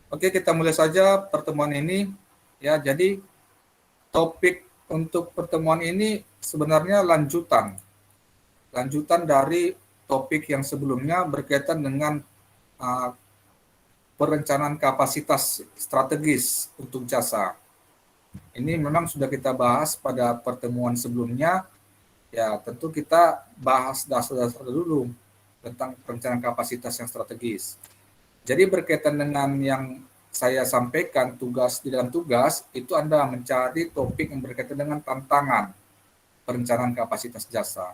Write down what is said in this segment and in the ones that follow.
Oke, kita mulai saja pertemuan ini. Ya, jadi topik untuk pertemuan ini sebenarnya lanjutan dari topik yang sebelumnya berkaitan dengan uh, perencanaan kapasitas strategis untuk jasa. Ini memang sudah kita bahas pada pertemuan sebelumnya. Ya, tentu kita bahas dasar-dasar dulu tentang perencanaan kapasitas yang strategis. Jadi berkaitan dengan yang saya sampaikan tugas di dalam tugas itu Anda mencari topik yang berkaitan dengan tantangan perencanaan kapasitas jasa.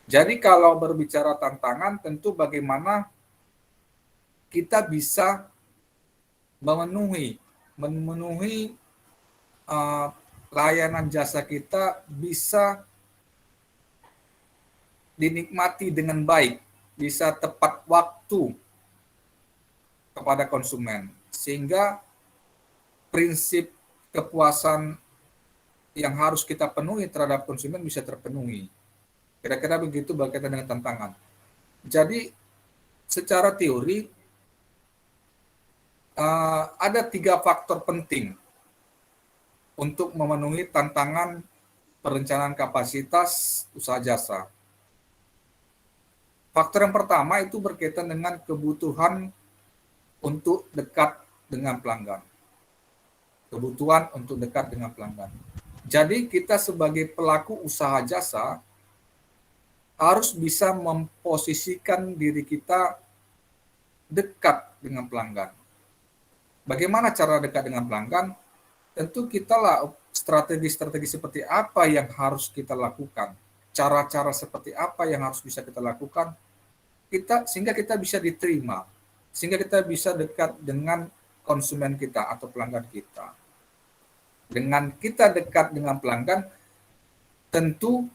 Jadi kalau berbicara tantangan tentu bagaimana kita bisa memenuhi uh, layanan jasa kita bisa dinikmati dengan baik, bisa tepat waktu kepada konsumen sehingga prinsip kepuasan yang harus kita penuhi terhadap konsumen bisa terpenuhi. Kira-kira begitu berkaitan dengan tantangan. Jadi secara teori ada 3 faktor penting untuk memenuhi tantangan perencanaan kapasitas usaha jasa. Faktor yang pertama itu berkaitan dengan kebutuhan untuk dekat dengan pelanggan. Kebutuhan untuk dekat dengan pelanggan. Jadi kita sebagai pelaku usaha jasa harus bisa memposisikan diri kita dekat dengan pelanggan. Bagaimana cara dekat dengan pelanggan? Tentu kita lah strategi-strategi seperti apa yang harus kita lakukan, cara-cara seperti apa yang harus bisa kita lakukan, sehingga kita bisa diterima, sehingga kita bisa dekat dengan konsumen kita atau pelanggan kita. Dengan kita dekat dengan pelanggan, tentu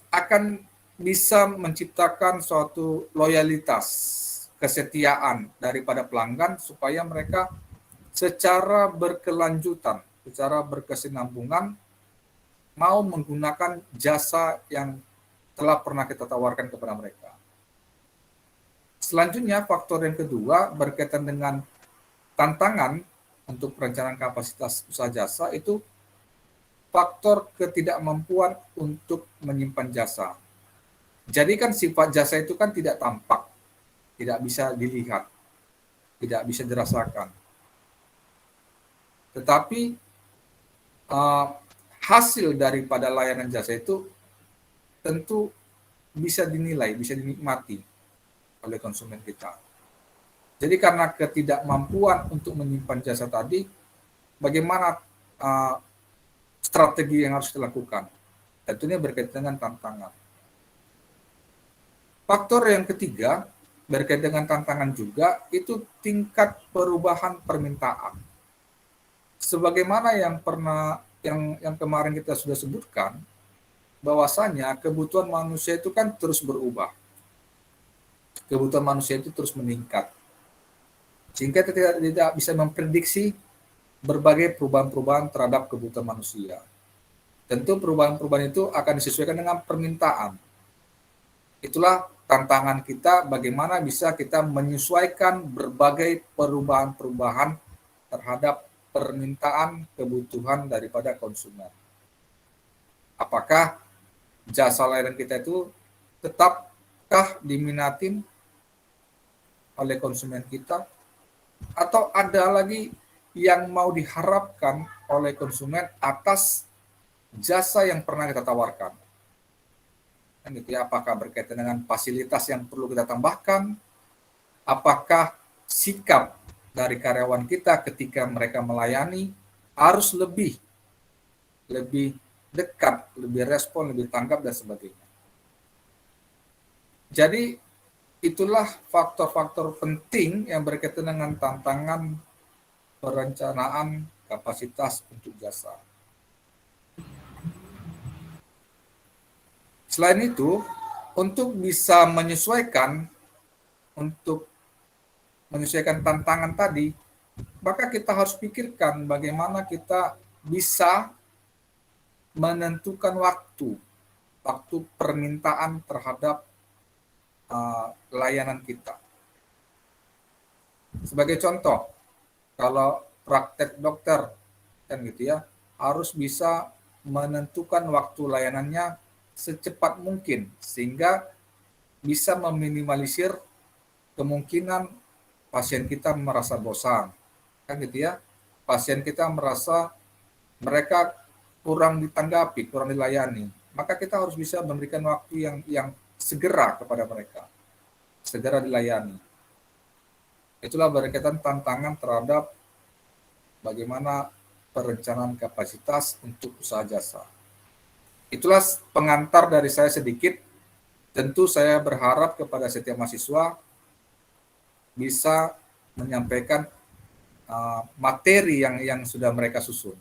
akan bisa menciptakan suatu loyalitas, kesetiaan daripada pelanggan supaya mereka secara berkelanjutan, secara berkesinambungan mau menggunakan jasa yang telah pernah kita tawarkan kepada mereka. Selanjutnya, faktor yang kedua berkaitan dengan tantangan untuk perencanaan kapasitas usaha jasa itu faktor ketidakmampuan untuk menyimpan jasa. Jadi kan sifat jasa itu kan tidak tampak, tidak bisa dilihat, tidak bisa dirasakan. Tetapi hasil daripada layanan jasa itu tentu bisa dinilai, bisa dinikmati oleh konsumen kita. Jadi karena ketidakmampuan untuk menyimpan jasa tadi, bagaimana strategi yang harus dilakukan? Tentunya berkaitan dengan tantangan. Faktor yang ketiga berkaitan dengan tantangan juga itu tingkat perubahan permintaan. Sebagaimana yang kemarin kita sudah sebutkan, bahwasanya kebutuhan manusia itu kan terus berubah. Kebutuhan manusia itu terus meningkat. Sehingga kita tidak bisa memprediksi berbagai perubahan-perubahan terhadap kebutuhan manusia. Tentu perubahan-perubahan itu akan disesuaikan dengan permintaan. Itulah tantangan kita bagaimana bisa kita menyesuaikan berbagai perubahan-perubahan terhadap permintaan kebutuhan daripada konsumen. Apakah jasa layanan kita itu tetapkah diminatin oleh konsumen kita atau ada lagi yang mau diharapkan oleh konsumen atas jasa yang pernah kita tawarkan. Gitu ya, apakah berkaitan dengan fasilitas yang perlu kita tambahkan, apakah sikap dari karyawan kita ketika mereka melayani harus lebih dekat, lebih respon, lebih tanggap dan sebagainya. Jadi itulah faktor-faktor penting yang berkaitan dengan tantangan perencanaan kapasitas untuk jasa. Selain itu, untuk bisa menyesuaikan tantangan tadi, maka kita harus pikirkan bagaimana kita bisa menentukan waktu permintaan terhadap layanan kita. Sebagai contoh, kalau praktek dokter kan gitu ya, harus bisa menentukan waktu layanannya secepat mungkin sehingga bisa meminimalisir kemungkinan pasien kita merasa bosan, kan gitu ya. Pasien kita merasa mereka kurang ditanggapi, kurang dilayani, maka kita harus bisa memberikan waktu yang segera kepada mereka, segera dilayani. Itulah berkaitan tantangan terhadap bagaimana perencanaan kapasitas untuk usaha jasa. Itulah pengantar dari saya sedikit. Tentu saya berharap kepada setiap mahasiswa bisa menyampaikan materi yang sudah mereka susun.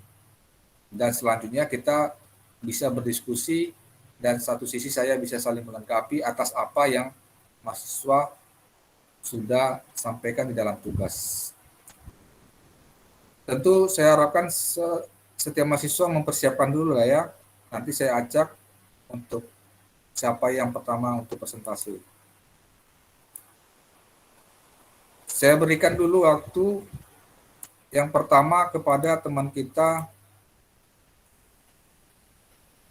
Dan selanjutnya kita bisa berdiskusi dan satu sisi saya bisa saling melengkapi atas apa yang mahasiswa sudah sampaikan di dalam tugas. Tentu saya harapkan setiap mahasiswa mempersiapkan dulu lah ya. Nanti saya ajak untuk siapa yang pertama untuk presentasi. Saya berikan dulu waktu yang pertama kepada teman kita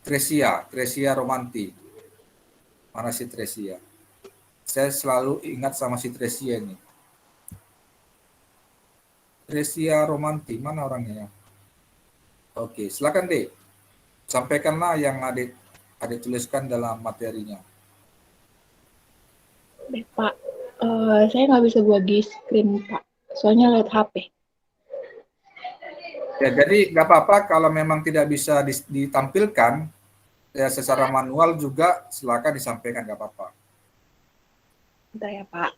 Tresia Romanti. Mana si Tresia? Saya selalu ingat sama si Tresia ini. Tresia Romanti, mana orangnya? Oke, silakan Dek. Sampaikanlah yang adik tuliskan dalam materinya. Baik, Pak. Saya nggak bisa buat di screen, Pak. Soalnya lewat HP. Ya, jadi nggak apa-apa kalau memang tidak bisa ditampilkan, ya secara manual juga silakan disampaikan, nggak apa-apa. Bentar ya, Pak.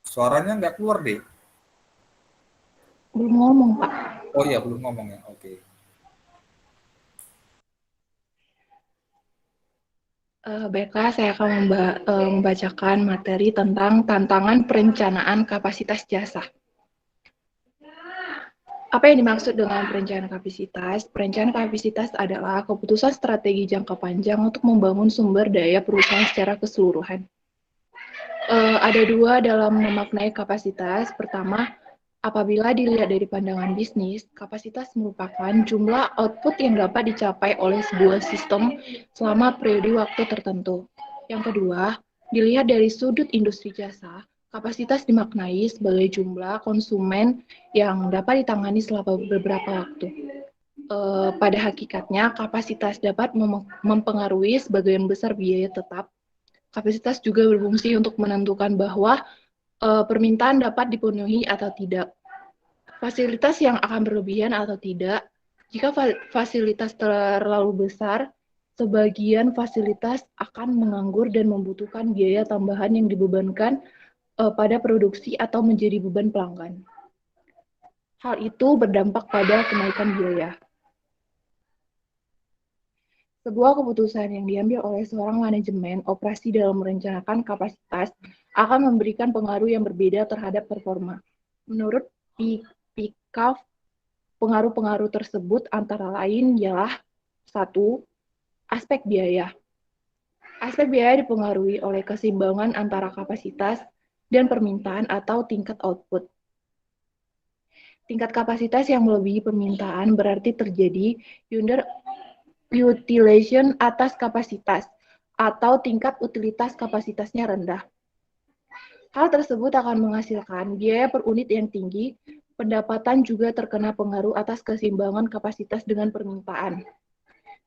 Suaranya nggak keluar deh. Belum ngomong, Pak. Oh iya, belum ngomong ya. Oke. Baiklah, saya akan membacakan materi tentang tantangan perencanaan kapasitas jasa. Apa yang dimaksud dengan perencanaan kapasitas? Perencanaan kapasitas adalah keputusan strategi jangka panjang untuk membangun sumber daya perusahaan secara keseluruhan. Ada dua dalam memaknai kapasitas. Pertama, apabila dilihat dari pandangan bisnis, kapasitas merupakan jumlah output yang dapat dicapai oleh sebuah sistem selama periode waktu tertentu. Yang kedua, dilihat dari sudut industri jasa, kapasitas dimaknai sebagai jumlah konsumen yang dapat ditangani selama beberapa waktu. Pada hakikatnya, kapasitas dapat mempengaruhi sebagian besar biaya tetap. Kapasitas juga berfungsi untuk menentukan bahwa permintaan dapat dipenuhi atau tidak. Fasilitas yang akan berlebihan atau tidak. Jika fasilitas terlalu besar, sebagian fasilitas akan menganggur dan membutuhkan biaya tambahan yang dibebankan pada produksi atau menjadi beban pelanggan. Hal itu berdampak pada kenaikan biaya. Sebuah keputusan yang diambil oleh seorang manajemen operasi dalam merencanakan kapasitas akan memberikan pengaruh yang berbeda terhadap performa. Menurut Pickoff, pengaruh-pengaruh tersebut antara lain ialah 1. Aspek biaya. Aspek biaya dipengaruhi oleh keseimbangan antara kapasitas dan permintaan atau tingkat output. Tingkat kapasitas yang melebihi permintaan berarti terjadi underutilization atas kapasitas atau tingkat utilitas kapasitasnya rendah. Hal tersebut akan menghasilkan biaya per unit yang tinggi. Pendapatan juga terkena pengaruh atas keseimbangan kapasitas dengan permintaan.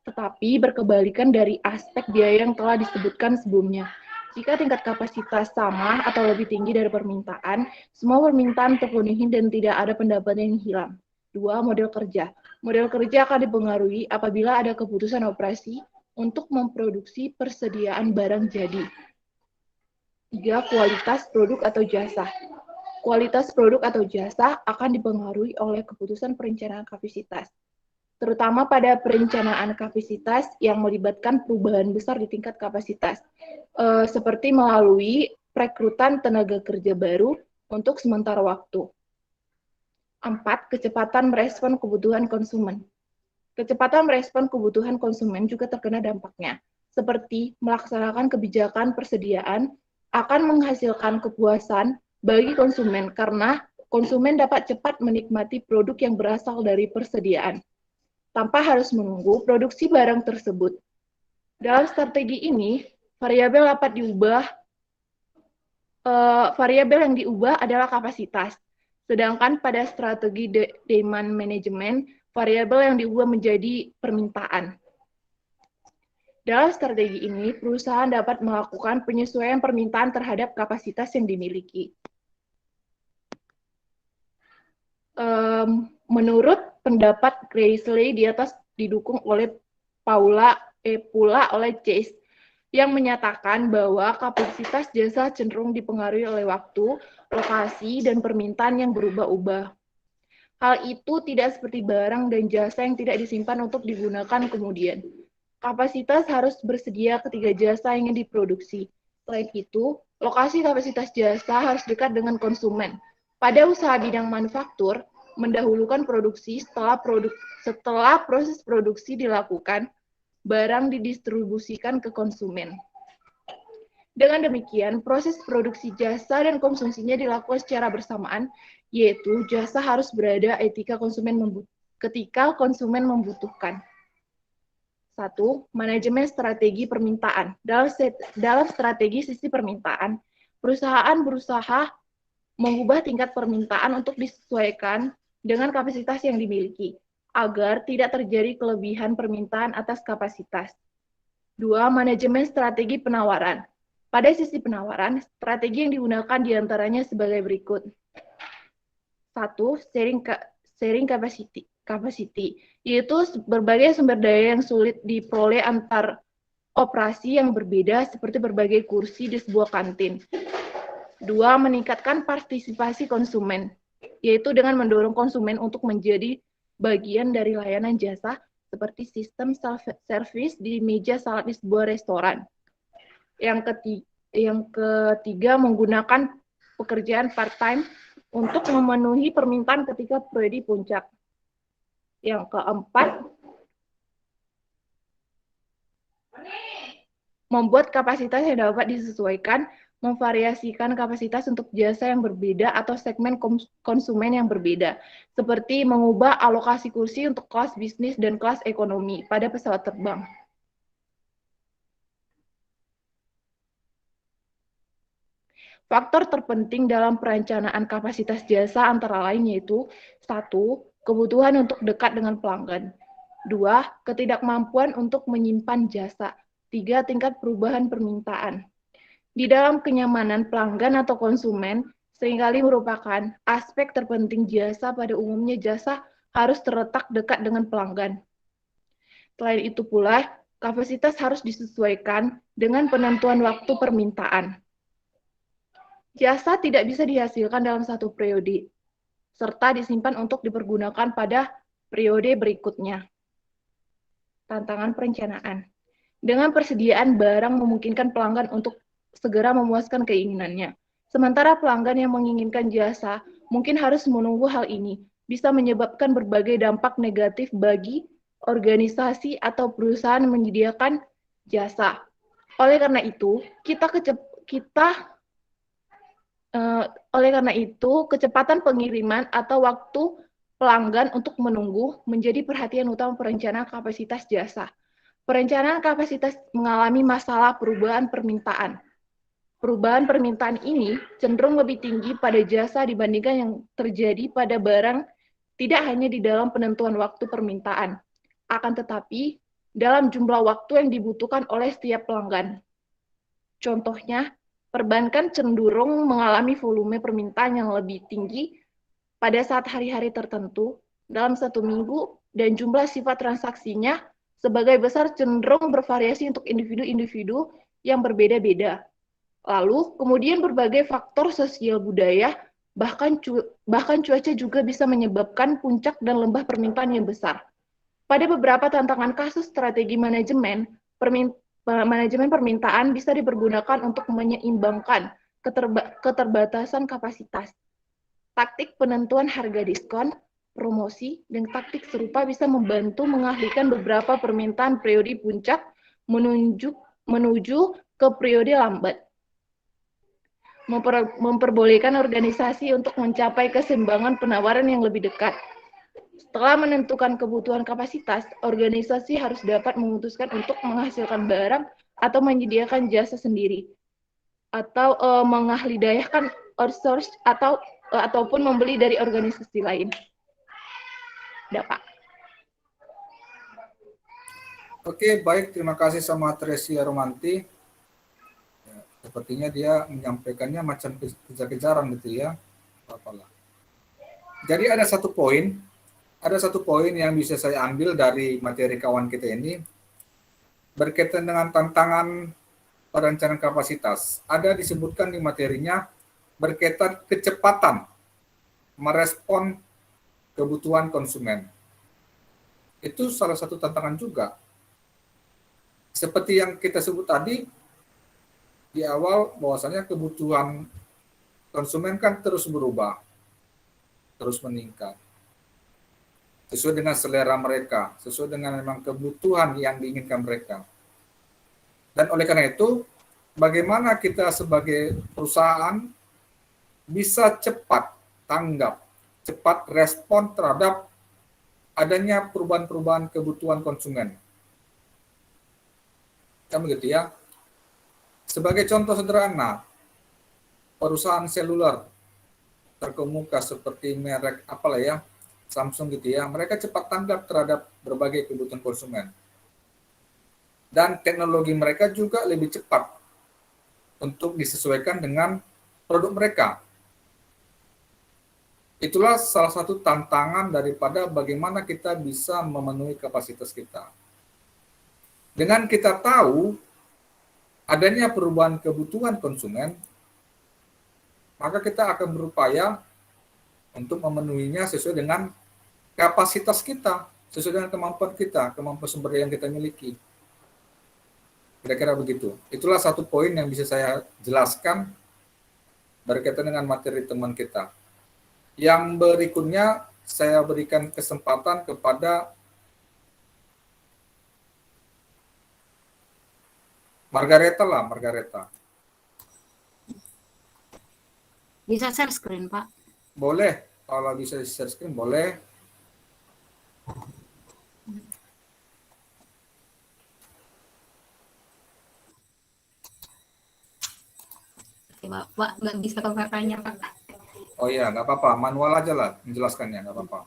Tetapi berkebalikan dari aspek biaya yang telah disebutkan sebelumnya. Jika tingkat kapasitas sama atau lebih tinggi dari permintaan, semua permintaan terpenuhi dan tidak ada pendapatan yang hilang. 2. Model kerja. Model kerja akan dipengaruhi apabila ada keputusan operasi untuk memproduksi persediaan barang jadi. 3. Kualitas produk atau jasa. kualitas produk atau jasa akan dipengaruhi oleh keputusan perencanaan kapasitas, terutama pada perencanaan kapasitas yang melibatkan perubahan besar di tingkat kapasitas, seperti melalui perekrutan tenaga kerja baru untuk sementara waktu. 4. Kecepatan merespon kebutuhan konsumen. Kecepatan merespon kebutuhan konsumen juga terkena dampaknya, seperti melaksanakan kebijakan persediaan akan menghasilkan kepuasan bagi konsumen karena konsumen dapat cepat menikmati produk yang berasal dari persediaan, tanpa harus menunggu produksi barang tersebut. Dalam strategi ini, variabel yang diubah adalah kapasitas. Sedangkan pada strategi demand management, variabel yang diubah menjadi permintaan. Dalam strategi ini, perusahaan dapat melakukan penyesuaian permintaan terhadap kapasitas yang dimiliki. Menurut pendapat Graysley di atas didukung oleh pula oleh Chase, yang menyatakan bahwa kapasitas jasa cenderung dipengaruhi oleh waktu, lokasi, dan permintaan yang berubah-ubah. Hal itu tidak seperti barang dan jasa yang tidak disimpan untuk digunakan kemudian. Kapasitas harus bersedia ketika jasa ingin diproduksi. Selain itu, lokasi kapasitas jasa harus dekat dengan konsumen. Pada usaha bidang manufaktur, mendahulukan produksi setelah proses produksi dilakukan, barang didistribusikan ke konsumen. Dengan demikian, proses produksi jasa dan konsumsinya dilakukan secara bersamaan, yaitu jasa harus berada ketika konsumen membutuhkan. 1. Manajemen strategi permintaan. Dalam strategi sisi permintaan, perusahaan berusaha mengubah tingkat permintaan untuk disesuaikan dengan kapasitas yang dimiliki, agar tidak terjadi kelebihan permintaan atas kapasitas. 2. Manajemen strategi penawaran. Pada sisi penawaran, strategi yang digunakan diantaranya sebagai berikut. 1. Sharing capacity, yaitu berbagai sumber daya yang sulit diperoleh antar operasi yang berbeda seperti berbagai kursi di sebuah kantin. 2. Meningkatkan partisipasi konsumen, yaitu dengan mendorong konsumen untuk menjadi bagian dari layanan jasa seperti sistem self-service di meja salad di sebuah restoran. Yang ketiga, menggunakan pekerjaan part-time untuk memenuhi permintaan ketika periode puncak. Yang keempat, membuat kapasitas yang dapat disesuaikan, memvariasikan kapasitas untuk jasa yang berbeda atau segmen konsumen yang berbeda, seperti mengubah alokasi kursi untuk kelas bisnis dan kelas ekonomi pada pesawat terbang. Faktor terpenting dalam perencanaan kapasitas jasa antara lain yaitu 1. Kebutuhan untuk dekat dengan pelanggan. 2. Ketidakmampuan untuk menyimpan jasa. 3. Tingkat perubahan permintaan. Di dalam kenyamanan pelanggan atau konsumen, seringkali merupakan aspek terpenting jasa. Pada umumnya jasa harus terletak dekat dengan pelanggan. Selain itu pula, kapasitas harus disesuaikan dengan penentuan waktu permintaan. Jasa tidak bisa dihasilkan dalam satu periode, serta disimpan untuk dipergunakan pada periode berikutnya. Tantangan perencanaan. Dengan persediaan barang memungkinkan pelanggan untuk segera memuaskan keinginannya. Sementara pelanggan yang menginginkan jasa mungkin harus menunggu. Hal ini bisa menyebabkan berbagai dampak negatif bagi organisasi atau perusahaan yang menyediakan jasa. Oleh karena itu, kecepatan pengiriman atau waktu pelanggan untuk menunggu menjadi perhatian utama perencanaan kapasitas jasa. Perencanaan kapasitas mengalami masalah perubahan permintaan. Perubahan permintaan ini cenderung lebih tinggi pada jasa dibandingkan yang terjadi pada barang, tidak hanya di dalam penentuan waktu permintaan, akan tetapi dalam jumlah waktu yang dibutuhkan oleh setiap pelanggan. Contohnya, perbankan cenderung mengalami volume permintaan yang lebih tinggi pada saat hari-hari tertentu dalam satu minggu, dan jumlah sifat transaksinya sebagai besar cenderung bervariasi untuk individu-individu yang berbeda-beda. Lalu, kemudian berbagai faktor sosial budaya Bahkan cuaca juga bisa menyebabkan puncak dan lembah permintaan yang besar. Pada beberapa tantangan kasus strategi manajemen permintaan bisa dipergunakan untuk menyeimbangkan keterbatasan kapasitas. Taktik penentuan harga diskon, promosi, dan taktik serupa bisa membantu mengalihkan beberapa permintaan periode puncak menuju ke periode lambat. Memperbolehkan organisasi untuk mencapai keseimbangan penawaran yang lebih dekat. Setelah menentukan kebutuhan kapasitas, organisasi harus dapat memutuskan untuk menghasilkan barang atau menyediakan jasa sendiri, atau mengahlidayahkan outsource ataupun membeli dari organisasi lain. Udah, Pak. Oke, baik. Terima kasih sama Tresia Romanti. Ya, sepertinya dia menyampaikannya macam kejar-kejaran gitu ya. Apalah. Jadi ada satu poin yang bisa saya ambil dari materi kawan kita ini berkaitan dengan tantangan perencanaan kapasitas. Ada disebutkan di materinya berkaitan kecepatan merespon kebutuhan konsumen. Itu salah satu tantangan juga. Seperti yang kita sebut tadi di awal, bahwasanya kebutuhan konsumen kan terus berubah, terus meningkat. Sesuai dengan selera mereka, sesuai dengan memang kebutuhan yang diinginkan mereka. Dan oleh karena itu, bagaimana kita sebagai perusahaan bisa cepat tanggap, cepat respon terhadap adanya perubahan-perubahan kebutuhan konsumen. Kan begitu ya. Sebagai contoh sederhana, perusahaan seluler terkemuka seperti merek apalah ya, Samsung gitu ya, mereka cepat tanggap terhadap berbagai kebutuhan konsumen. Dan teknologi mereka juga lebih cepat untuk disesuaikan dengan produk mereka. Itulah salah satu tantangan daripada bagaimana kita bisa memenuhi kapasitas kita. Dengan kita tahu adanya perubahan kebutuhan konsumen, maka kita akan berupaya untuk memenuhinya sesuai dengan kapasitas kita, sesuai dengan kemampuan kita, kemampuan sumber daya yang kita miliki. Kira-kira begitu. Itulah satu poin yang bisa saya jelaskan berkaitan dengan materi teman kita. Yang berikutnya saya berikan kesempatan kepada Margareta. Bisa share screen, Pak? Boleh, kalau bisa share screen boleh. Oke, Pak, nggak bisa ke kakaknya, Pak. Oh iya, nggak apa-apa. Manual aja lah menjelaskannya, nggak apa-apa.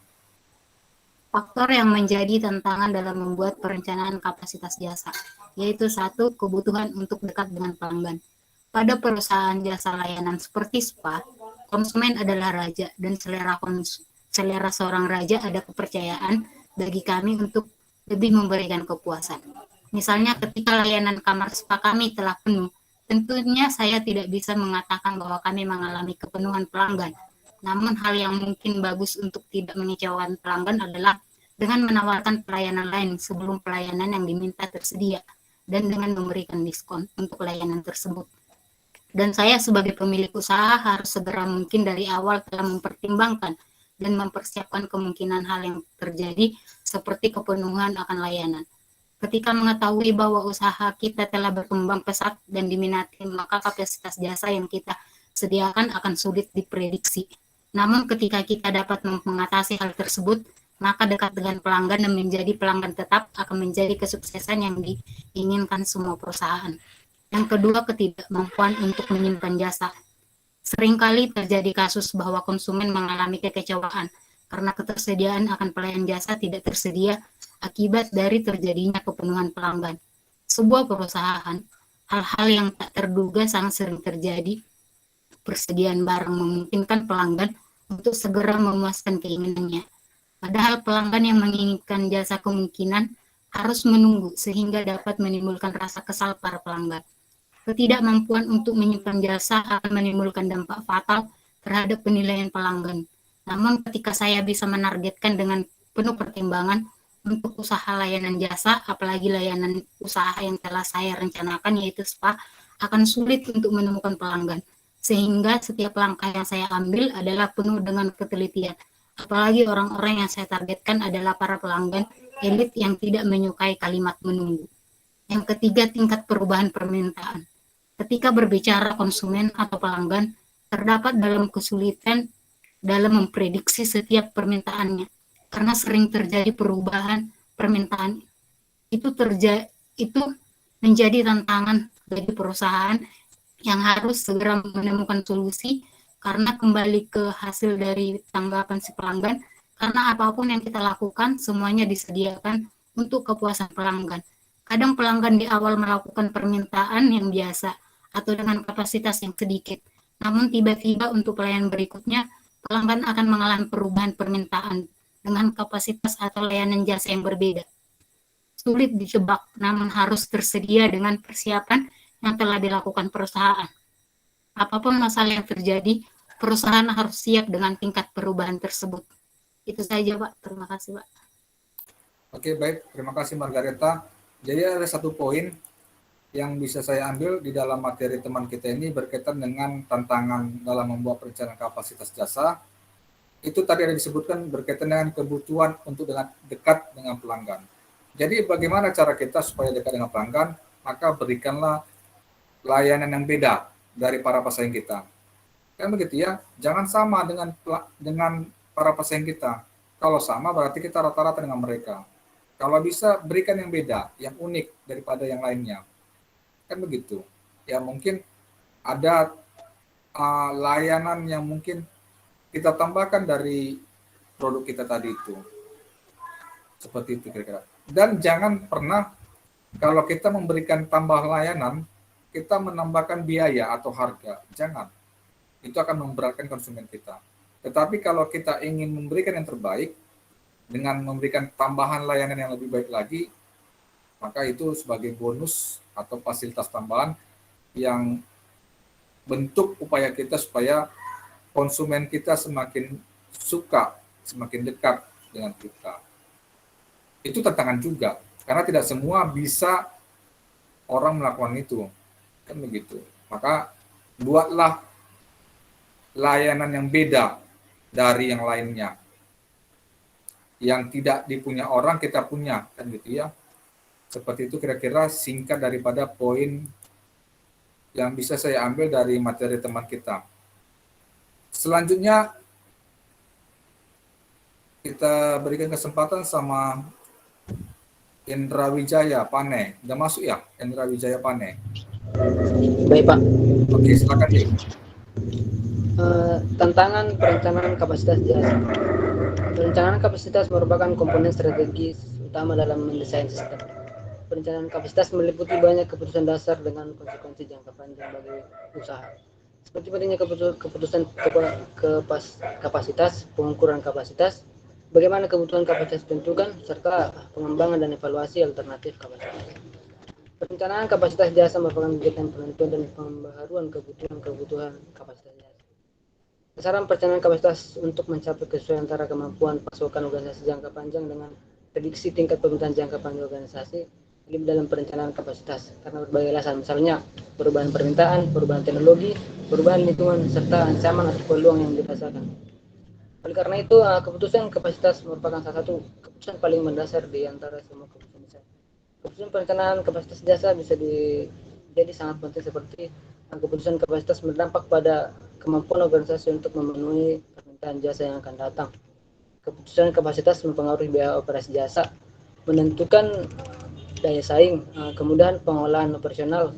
Faktor yang menjadi tantangan dalam membuat perencanaan kapasitas jasa, yaitu satu, kebutuhan untuk dekat dengan pelanggan. Pada perusahaan jasa layanan seperti spa, konsumen adalah raja dan selera seorang raja ada kepercayaan bagi kami untuk lebih memberikan kepuasan. Misalnya ketika layanan kamar spa kami telah penuh, tentunya saya tidak bisa mengatakan bahwa kami mengalami kepenuhan pelanggan. Namun hal yang mungkin bagus untuk tidak mengecewakan pelanggan adalah dengan menawarkan pelayanan lain sebelum pelayanan yang diminta tersedia dan dengan memberikan diskon untuk layanan tersebut. Dan saya sebagai pemilik usaha harus segera mungkin dari awal telah mempertimbangkan dan mempersiapkan kemungkinan hal yang terjadi seperti kepenuhan akan layanan. Ketika mengetahui bahwa usaha kita telah berkembang pesat dan diminati, maka kapasitas jasa yang kita sediakan akan sulit diprediksi. Namun ketika kita dapat mengatasi hal tersebut, maka dekat dengan pelanggan dan menjadi pelanggan tetap akan menjadi kesuksesan yang diinginkan semua perusahaan. Yang kedua, ketidakmampuan untuk menyimpan jasa. Seringkali terjadi kasus bahwa konsumen mengalami kekecewaan karena ketersediaan akan pelayan jasa tidak tersedia akibat dari terjadinya kepenuhan pelanggan. Sebuah perusahaan, hal-hal yang tak terduga sangat sering terjadi. Persediaan barang memungkinkan pelanggan untuk segera memuaskan keinginannya. Padahal pelanggan yang menginginkan jasa kemungkinan harus menunggu sehingga dapat menimbulkan rasa kesal para pelanggan. Ketidakmampuan untuk menyimpan jasa akan menimbulkan dampak fatal terhadap penilaian pelanggan. Namun ketika saya bisa menargetkan dengan penuh pertimbangan untuk usaha layanan jasa, apalagi layanan usaha yang telah saya rencanakan yaitu spa, akan sulit untuk menemukan pelanggan. Sehingga setiap langkah yang saya ambil adalah penuh dengan ketelitian. Apalagi orang-orang yang saya targetkan adalah para pelanggan elit yang tidak menyukai kalimat menunggu. Yang ketiga, tingkat perubahan permintaan. Ketika berbicara konsumen atau pelanggan, terdapat dalam kesulitan dalam memprediksi setiap permintaannya. Karena sering terjadi perubahan permintaan. Itu menjadi tantangan bagi perusahaan yang harus segera menemukan solusi karena kembali ke hasil dari tanggapan si pelanggan, karena apapun yang kita lakukan semuanya disediakan untuk kepuasan pelanggan. Kadang pelanggan di awal melakukan permintaan yang biasa atau dengan kapasitas yang sedikit, namun tiba-tiba untuk pelayanan berikutnya pelanggan akan mengalami perubahan permintaan dengan kapasitas atau layanan jasa yang berbeda. Sulit dijebak, namun harus tersedia dengan persiapan yang telah dilakukan perusahaan. Apapun masalah yang terjadi, perusahaan harus siap dengan tingkat perubahan tersebut. Itu saja, Pak. Terima kasih, Pak. Oke, baik. Terima kasih, Margareta. Jadi ada satu poin yang bisa saya ambil di dalam materi teman kita ini berkaitan dengan tantangan dalam membuat perencanaan kapasitas jasa. Itu tadi ada disebutkan berkaitan dengan kebutuhan untuk dekat dengan pelanggan. Jadi bagaimana cara kita supaya dekat dengan pelanggan? Maka berikanlah layanan yang beda dari para pesaing kita. Kan begitu ya, jangan sama dengan para pesaing kita. Kalau sama berarti kita rata-rata dengan mereka. Kalau bisa berikan yang beda, yang unik daripada yang lainnya. Kan begitu. Ya mungkin ada layanan yang mungkin kita tambahkan dari produk kita tadi itu. Seperti itu kira-kira. Dan jangan pernah kalau kita memberikan tambah layanan, kita menambahkan biaya atau harga. Jangan. Itu akan memberatkan konsumen kita. Tetapi kalau kita ingin memberikan yang terbaik, dengan memberikan tambahan layanan yang lebih baik lagi, maka itu sebagai bonus atau fasilitas tambahan yang bentuk upaya kita supaya konsumen kita semakin suka, semakin dekat dengan kita. Itu tantangan juga, karena tidak semua bisa orang melakukan itu. Kan begitu. Maka buatlah layanan yang beda dari yang lainnya. Yang tidak dipunya orang kita punya, kan gitu ya. Seperti itu kira-kira singkat daripada poin yang bisa saya ambil dari materi teman kita. Selanjutnya kita berikan kesempatan sama Indra Wijaya Pane. Udah masuk ya, Indra Wijaya Pane? Baik, Pak. Oke, silakan Dik. Tantangan perencanaan kapasitas jasa. Perencanaan kapasitas merupakan komponen strategis utama dalam mendesain sistem. Perencanaan kapasitas meliputi banyak keputusan dasar dengan konsekuensi jangka panjang bagi usaha. Seperti pentingnya keputusan kapasitas, pengukuran kapasitas, bagaimana kebutuhan kapasitas ditentukan, serta pengembangan dan evaluasi alternatif kapasitas. Perencanaan kapasitas jasa merupakan kegiatan penentuan dan pembaharuan kebutuhan kapasitas jasa. Sasaran perencanaan kapasitas untuk mencapai kesesuaian antara kemampuan pasokan organisasi jangka panjang dengan prediksi tingkat permintaan jangka panjang organisasi dalam perencanaan kapasitas karena berbagai alasan, misalnya perubahan permintaan, perubahan teknologi, perubahan lingkungan, serta ancaman atau peluang yang dirasakan. Oleh karena itu, keputusan kapasitas merupakan salah satu keputusan paling mendasar di antara semua keputusan besar. Keputusan perencanaan kapasitas jasa bisa jadi sangat penting seperti keputusan kapasitas berdampak pada kemampuan organisasi untuk memenuhi permintaan jasa yang akan datang. Keputusan kapasitas mempengaruhi biaya operasi jasa, menentukan daya saing, kemudahan pengolahan operasional.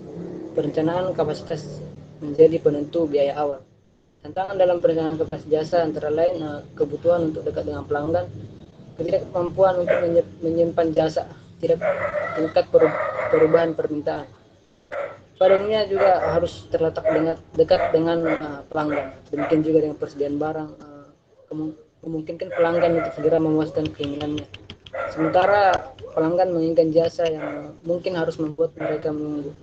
Perencanaan kapasitas menjadi penentu biaya awal. Tantangan dalam perencanaan kapasitas jasa antara lain kebutuhan untuk dekat dengan pelanggan, ketidakmampuan untuk menyimpan jasa, tingkat perubahan permintaan. Pada umumnya juga harus terletak dekat dengan pelanggan. Demikian juga dengan persediaan barang, memungkinkan pelanggan untuk segera memuaskan keinginannya. Sementara pelanggan menginginkan jasa yang mungkin harus membuat mereka menunggu.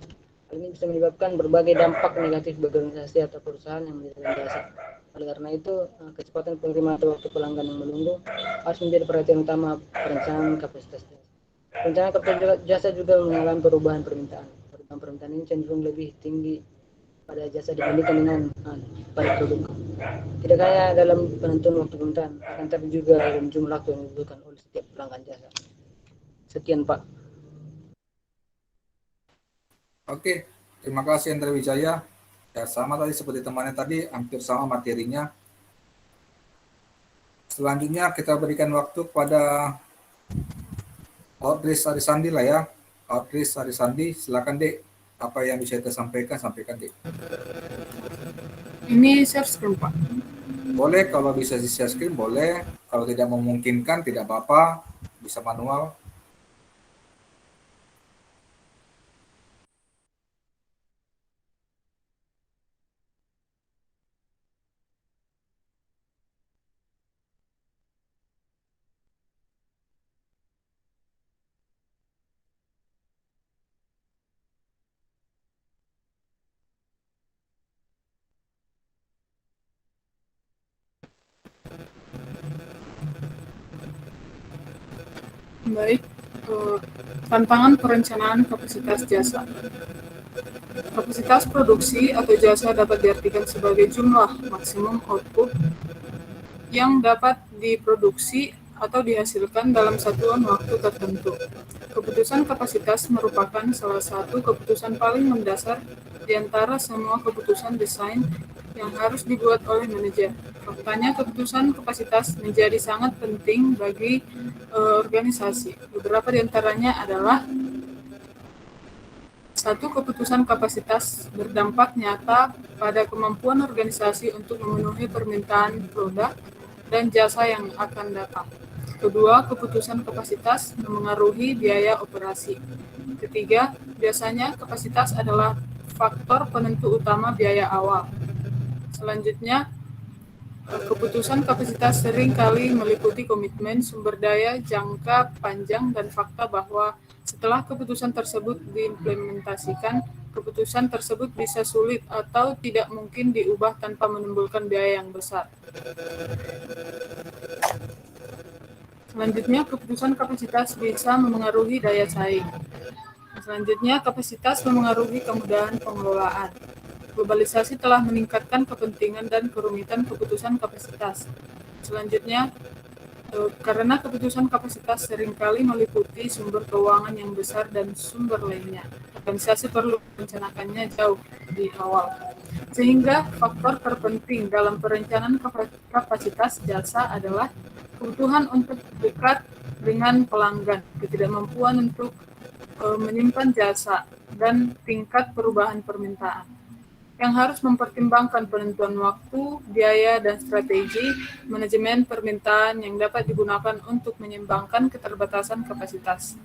Hal ini bisa menyebabkan berbagai dampak negatif bagi organisasi atau perusahaan yang menyediakan jasa. Oleh karena itu, kecepatan pengiriman atau waktu pelanggan yang menunggu harus menjadi perhatian utama perencanaan kapasitas jasa. Perencanaan kapasitas jasa juga mengalami perubahan permintaan. Perubahan permintaan ini cenderung lebih tinggi pada jasa dibandingkan dengan pada produk. Tidak hanya dalam penentuan waktu permintaan, akan tapi juga dalam jumlah waktu yang dibutuhkan oleh setiap pelanggan jasa. Sekian, Pak. Oke, terima kasih Hendra Wijaya. Ya, sama tadi seperti temannya tadi, hampir sama materinya. Selanjutnya kita berikan waktu kepada Audrey Arisandi lah ya. Audrey Arisandi, silakan Dek. Apa yang bisa kita sampaikan, sampaikan Dek. Ini share screen, Pak. Boleh, kalau bisa di share screen boleh. Kalau tidak memungkinkan, tidak apa-apa. Bisa manual. Baik, tantangan perencanaan kapasitas jasa. Kapasitas produksi atau jasa dapat diartikan sebagai jumlah maksimum output yang dapat diproduksi atau dihasilkan dalam satuan waktu tertentu. Keputusan kapasitas merupakan salah satu keputusan paling mendasar di antara semua keputusan desain yang harus dibuat oleh manajer. Faktanya, keputusan kapasitas menjadi sangat penting bagi organisasi. Beberapa di antaranya adalah: satu, keputusan kapasitas berdampak nyata pada kemampuan organisasi untuk memenuhi permintaan produk dan jasa yang akan datang. Kedua, keputusan kapasitas memengaruhi biaya operasi. Ketiga, biasanya kapasitas adalah faktor penentu utama biaya awal. Selanjutnya, keputusan kapasitas sering kali meliputi komitmen sumber daya jangka panjang dan fakta bahwa setelah keputusan tersebut diimplementasikan, keputusan tersebut bisa sulit atau tidak mungkin diubah tanpa menimbulkan biaya yang besar. Selanjutnya, keputusan kapasitas bisa memengaruhi daya saing. Selanjutnya, kapasitas memengaruhi kemudahan pengelolaan. Globalisasi telah meningkatkan kepentingan dan kerumitan keputusan kapasitas. Selanjutnya, karena keputusan kapasitas seringkali meliputi sumber keuangan yang besar dan sumber lainnya, organisasi perlu merencanakannya jauh di awal. Sehingga faktor terpenting dalam perencanaan kapasitas jasa adalah kebutuhan untuk dekat dengan pelanggan, ketidakmampuan untuk menyimpan jasa, dan tingkat perubahan permintaan, yang harus mempertimbangkan penentuan waktu, biaya, dan strategi manajemen permintaan yang dapat digunakan untuk menyeimbangkan keterbatasan kapasitas.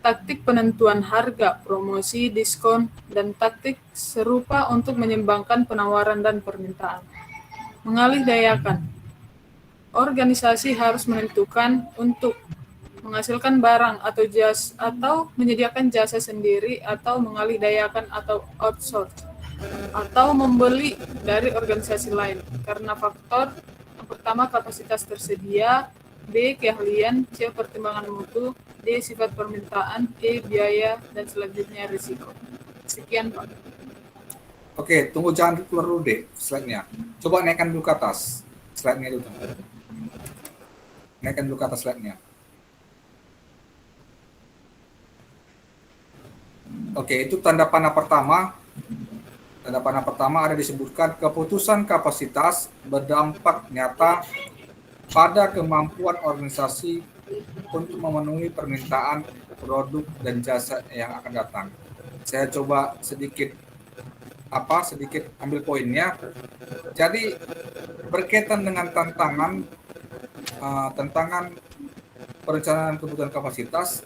Taktik penentuan harga, promosi, diskon, dan taktik serupa untuk menyeimbangkan penawaran dan permintaan. Mengalihdayakan. Organisasi harus menentukan untuk menghasilkan barang atau menyediakan jasa sendiri, atau mengalihdayakan atau outsource, atau membeli dari organisasi lain karena faktor yang pertama kapasitas tersedia, B keahlian, C pertimbangan mutu, D sifat permintaan, E biaya, dan selanjutnya risiko. Sekian, Pak. Oke, tunggu jangan keluar dulu deh slide-nya. Coba naikkan dulu ke atas slide-nya dulu. Naikkan dulu ke atas slide-nya. Oke, itu tanda panah pertama. Tanda panah pertama ada disebutkan keputusan kapasitas berdampak nyata pada kemampuan organisasi untuk memenuhi permintaan produk dan jasa yang akan datang. Saya coba sedikit ambil poinnya. Jadi berkaitan dengan tantangan perencanaan kebutuhan kapasitas,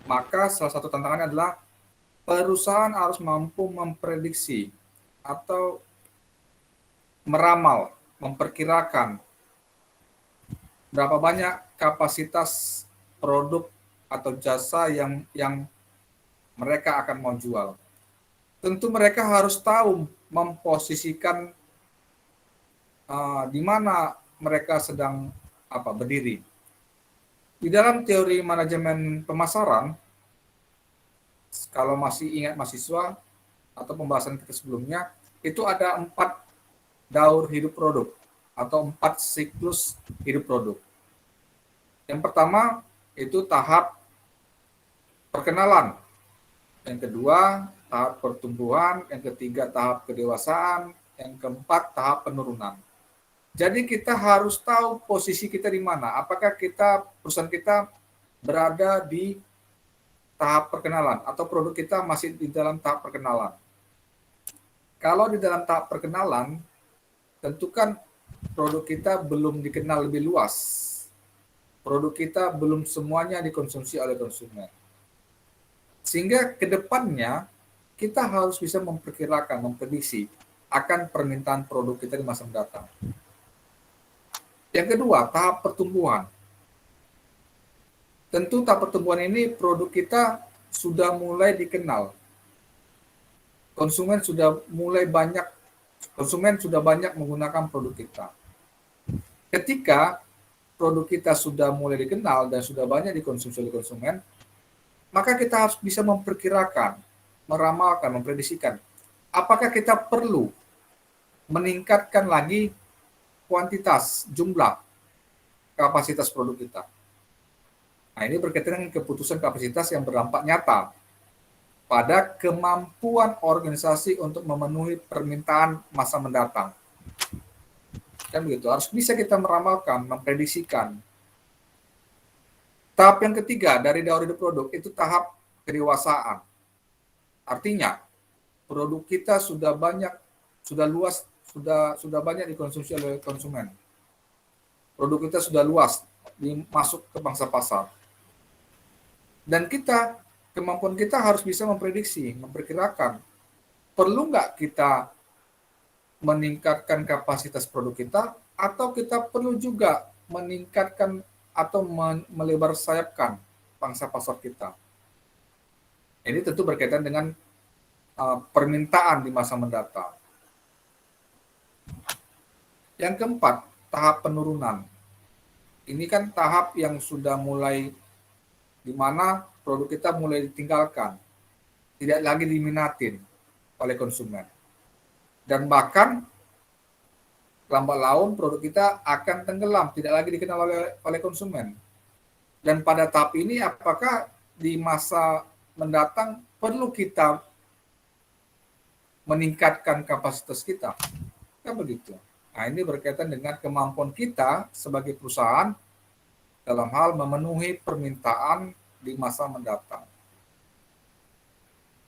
maka salah satu tantangannya adalah perusahaan harus mampu memprediksi atau meramal, memperkirakan berapa banyak kapasitas produk atau jasa yang mereka akan mau jual. tentu mereka harus tahu memposisikan di mana mereka sedang berdiri. Di dalam teori manajemen pemasaran, kalau masih ingat mahasiswa atau pembahasan kita sebelumnya, itu ada 4 daur hidup produk atau 4 siklus hidup produk. Yang pertama itu tahap perkenalan, yang kedua tahap pertumbuhan, yang ketiga tahap kedewasaan, yang keempat tahap penurunan. Jadi kita harus tahu posisi kita di mana. Apakah perusahaan kita berada di tahap perkenalan atau produk kita masih di dalam tahap perkenalan. Kalau di dalam tahap perkenalan, tentu kan produk kita belum dikenal lebih luas. Produk kita belum semuanya dikonsumsi oleh konsumen. Sehingga ke depannya kita harus bisa memperkirakan, memprediksi akan permintaan produk kita di masa mendatang. Yang kedua, tahap pertumbuhan. Tentu tahap pertumbuhan ini produk kita sudah mulai dikenal. Konsumen sudah banyak menggunakan produk kita. Ketika produk kita sudah mulai dikenal dan sudah banyak dikonsumsi oleh konsumen, maka kita harus bisa memperkirakan, meramalkan, memprediksikan apakah kita perlu meningkatkan lagi kuantitas, jumlah, kapasitas produk kita. Nah, ini berkaitan dengan keputusan kapasitas yang berdampak nyata pada kemampuan organisasi untuk memenuhi permintaan masa mendatang. Kan begitu, harus bisa kita meramalkan, memprediksikan. Tahap yang ketiga dari daur hidup produk itu tahap kedewasaan. Artinya, produk kita sudah luas, sudah banyak dikonsumsi oleh konsumen. Produk kita sudah luas masuk ke pangsa pasar. Dan kemampuan kita harus bisa memprediksi, memperkirakan, perlu nggak kita meningkatkan kapasitas produk kita, atau kita perlu juga meningkatkan atau melebar sayapkan pangsa pasar kita. Ini tentu berkaitan dengan permintaan di masa mendatang. Yang keempat, tahap penurunan. Ini kan tahap yang sudah mulai di mana produk kita mulai ditinggalkan, tidak lagi diminatin oleh konsumen. Dan bahkan lambat laun produk kita akan tenggelam, tidak lagi dikenal oleh konsumen. Dan pada tahap ini apakah di masa mendatang perlu kita meningkatkan kapasitas kita? Kan begitu. Nah, ini berkaitan dengan kemampuan kita sebagai perusahaan dalam hal memenuhi permintaan di masa mendatang.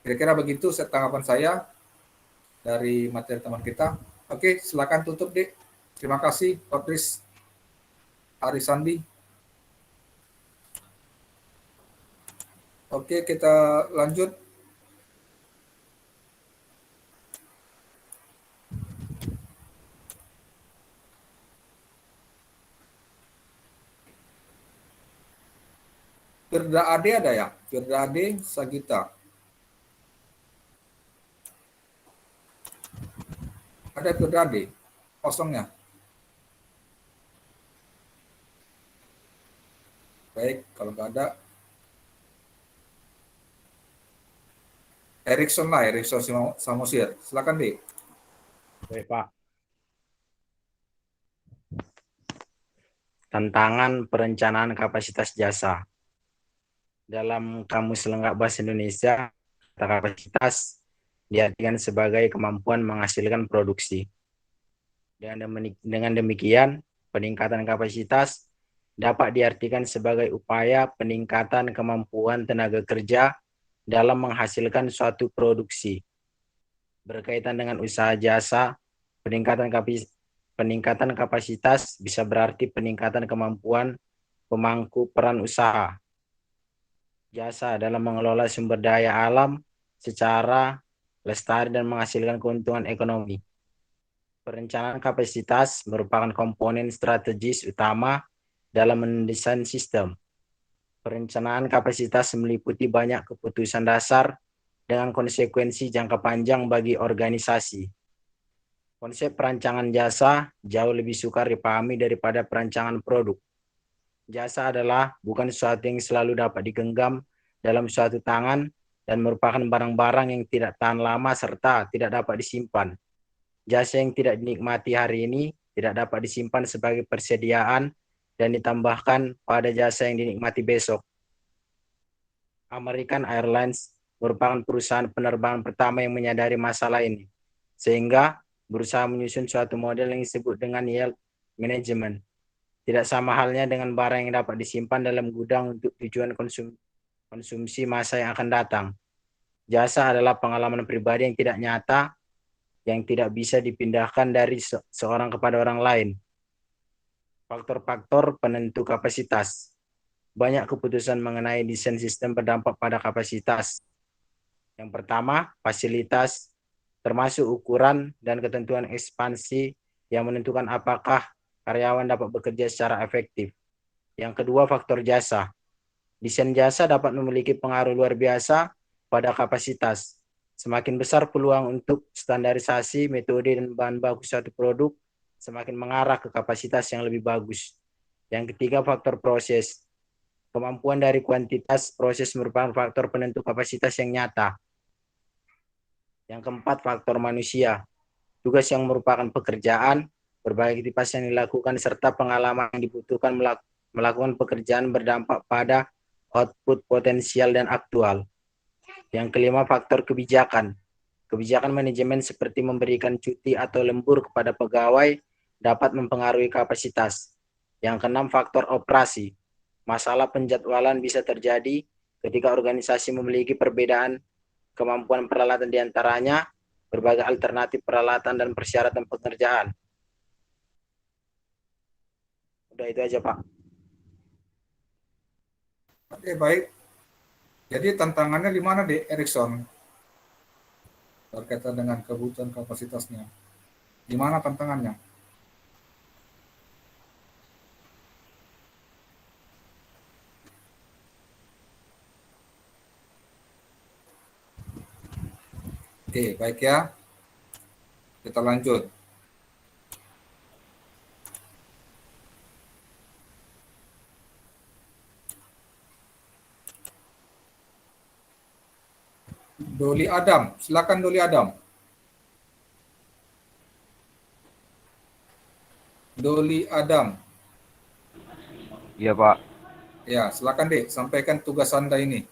Kira-kira begitu tanggapan saya dari materi teman kita. Oke, silakan tutup, Dek. Terima kasih, Patris Arisandi. Oke, kita lanjut. Firda Ade ada ya? Firda Ade Sagita. Ada Firda Ade? Kosongnya. Baik, kalau nggak ada. Erikson Samosir. Silakan, Dek. Baik, Pak. Tantangan perencanaan kapasitas jasa. Dalam Kamus Lengkap Bahasa Indonesia, kata kapasitas diartikan sebagai kemampuan menghasilkan produksi. Dengan demikian, peningkatan kapasitas dapat diartikan sebagai upaya peningkatan kemampuan tenaga kerja dalam menghasilkan suatu produksi. Berkaitan dengan usaha jasa, peningkatan kapasitas bisa berarti peningkatan kemampuan pemangku peran usaha jasa dalam mengelola sumber daya alam secara lestari dan menghasilkan keuntungan ekonomi. Perencanaan kapasitas merupakan komponen strategis utama dalam mendesain sistem. Perencanaan kapasitas meliputi banyak keputusan dasar dengan konsekuensi jangka panjang bagi organisasi. Konsep perancangan jasa jauh lebih sukar dipahami daripada perancangan produk. Jasa adalah bukan sesuatu yang selalu dapat digenggam dalam suatu tangan dan merupakan barang-barang yang tidak tahan lama serta tidak dapat disimpan. Jasa yang tidak dinikmati hari ini tidak dapat disimpan sebagai persediaan dan ditambahkan pada jasa yang dinikmati besok. American Airlines merupakan perusahaan penerbangan pertama yang menyadari masalah ini, sehingga berusaha menyusun suatu model yang disebut dengan yield management. Tidak sama halnya dengan barang yang dapat disimpan dalam gudang untuk tujuan konsumsi masa yang akan datang. Jasa adalah pengalaman pribadi yang tidak nyata, yang tidak bisa dipindahkan dari seorang kepada orang lain. Faktor-faktor penentu kapasitas. Banyak keputusan mengenai desain sistem berdampak pada kapasitas. Yang pertama, fasilitas, termasuk ukuran dan ketentuan ekspansi yang menentukan apakah karyawan dapat bekerja secara efektif. Yang kedua, faktor jasa. Desain jasa dapat memiliki pengaruh luar biasa pada kapasitas. Semakin besar peluang untuk standarisasi, metode, dan bahan baku suatu produk, semakin mengarah ke kapasitas yang lebih bagus. Yang ketiga, faktor proses. Kemampuan dari kuantitas proses merupakan faktor penentu kapasitas yang nyata. Yang keempat, faktor manusia. Tugas yang merupakan pekerjaan, berbagai aktivitas yang dilakukan, serta pengalaman yang dibutuhkan melakukan pekerjaan berdampak pada output potensial dan aktual. Yang kelima, faktor kebijakan. Kebijakan manajemen seperti memberikan cuti atau lembur kepada pegawai dapat mempengaruhi kapasitas. Yang keenam, faktor operasi. Masalah penjadwalan bisa terjadi ketika organisasi memiliki perbedaan kemampuan peralatan di antaranya, berbagai alternatif peralatan dan persyaratan pekerjaan. Udah itu aja, Pak. Oke, baik. Jadi tantangannya di mana, di Erickson? Berkaitan dengan kebutuhan kapasitasnya. Di mana tantangannya? Oke, baik ya. Kita lanjut. Doli Adam, silakan Doli Adam. Doli Adam. Iya, Pak. Ya, silakan Dek, sampaikan tugas Anda ini.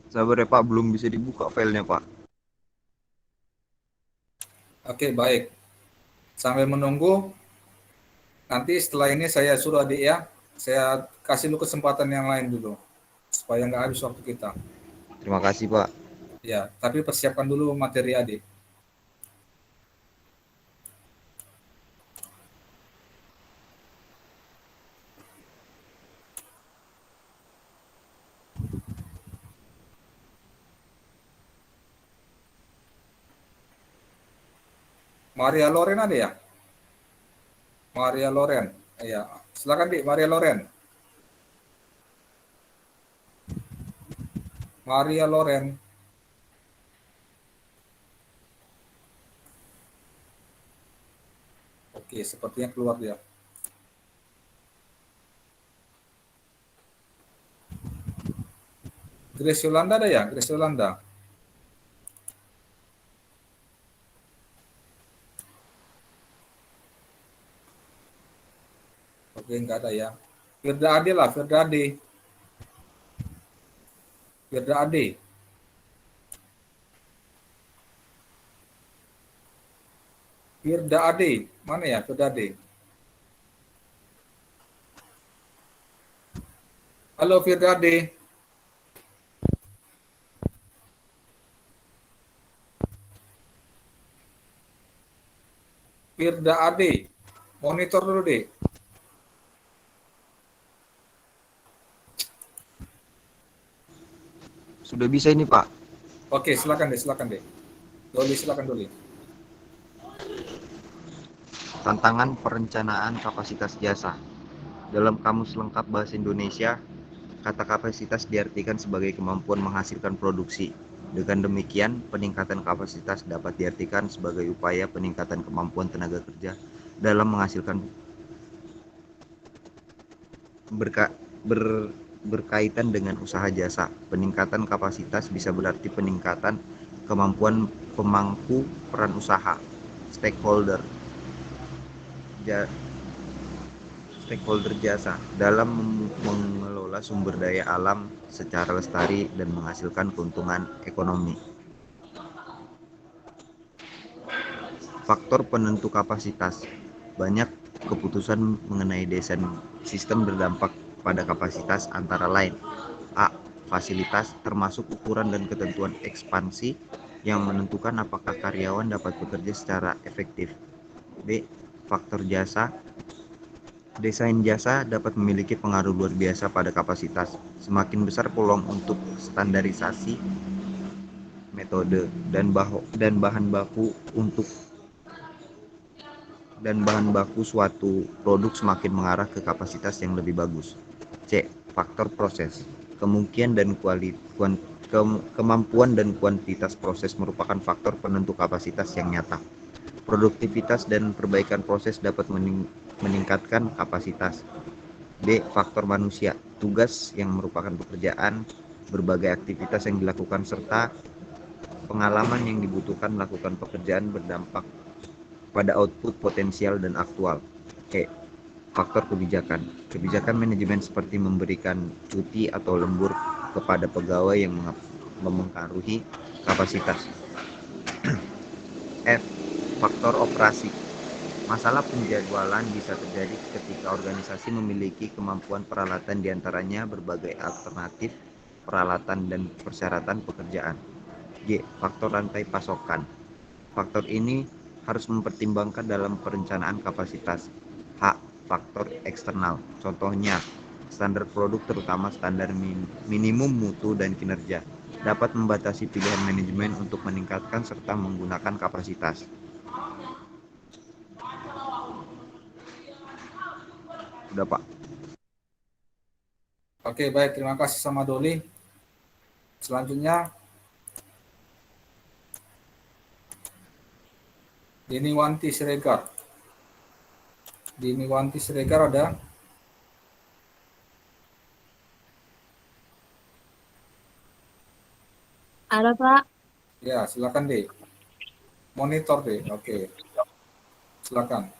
Sabar ya, Pak. Belum bisa dibuka filenya, Pak. Oke, baik. Sambil menunggu, nanti setelah ini saya suruh adik ya, saya kasih lu kesempatan yang lain dulu, supaya nggak habis waktu kita. Terima kasih, Pak. Ya, tapi persiapkan dulu materi adik. Maria Loren ada ya? Maria Loren. Ya, silakan Dik, Maria Loren. Maria Loren. Oke, sepertinya keluar dia. Grace Yolanda ada ya? Grace Yolanda. Oke, enggak ada ya. Firda Ade lah, Firda Ade. Firda Ade. Firda Ade. Mana ya Firda Ade? Halo Firda Ade. Firda Ade, monitor dulu deh. Sudah bisa ini Pak. Oke, silakan deh. Doli, silakan Doli. Tantangan perencanaan kapasitas jasa. Dalam Kamus Lengkap Bahasa Indonesia, kata kapasitas diartikan sebagai kemampuan menghasilkan produksi. Dengan demikian, peningkatan kapasitas dapat diartikan sebagai upaya peningkatan kemampuan tenaga kerja dalam menghasilkan berkaitan dengan usaha jasa. Peningkatan kapasitas bisa berarti peningkatan kemampuan pemangku peran usaha, stakeholder jasa dalam mengelola sumber daya alam secara lestari dan menghasilkan keuntungan ekonomi. Faktor penentu kapasitas. Banyak keputusan mengenai desain sistem berdampak pada kapasitas, antara lain: A. Fasilitas, termasuk ukuran dan ketentuan ekspansi yang menentukan apakah karyawan dapat bekerja secara efektif. B. Faktor jasa. Desain jasa dapat memiliki pengaruh luar biasa pada kapasitas. Semakin besar peluang untuk standarisasi metode dan bahan baku suatu produk, semakin mengarah ke kapasitas yang lebih bagus. C. Faktor proses. Kemampuan dan kuantitas proses merupakan faktor penentu kapasitas yang nyata. Produktivitas dan perbaikan proses dapat meningkatkan kapasitas. D. Faktor manusia. Tugas yang merupakan pekerjaan, berbagai aktivitas yang dilakukan, serta pengalaman yang dibutuhkan melakukan pekerjaan berdampak pada output potensial dan aktual. E. Faktor kebijakan. Kebijakan manajemen seperti memberikan cuti atau lembur kepada pegawai yang mempengaruhi kapasitas. F. Faktor operasi. Masalah penjadwalan bisa terjadi ketika organisasi memiliki kemampuan peralatan, diantaranya berbagai alternatif peralatan dan persyaratan pekerjaan. G. Faktor rantai pasokan. Faktor ini harus mempertimbangkan dalam perencanaan kapasitas. H. Faktor eksternal. Contohnya, standar produk, terutama standar minimum mutu dan kinerja, dapat membatasi pilihan manajemen untuk meningkatkan serta menggunakan kapasitas. Udah Pak. Oke, baik, terima kasih sama Doli. Selanjutnya Dini Wanti Siregar. Dini Wanti Siregar ada? Ada, Pak. Ya, silakan deh. Monitor deh. Oke. Silakan.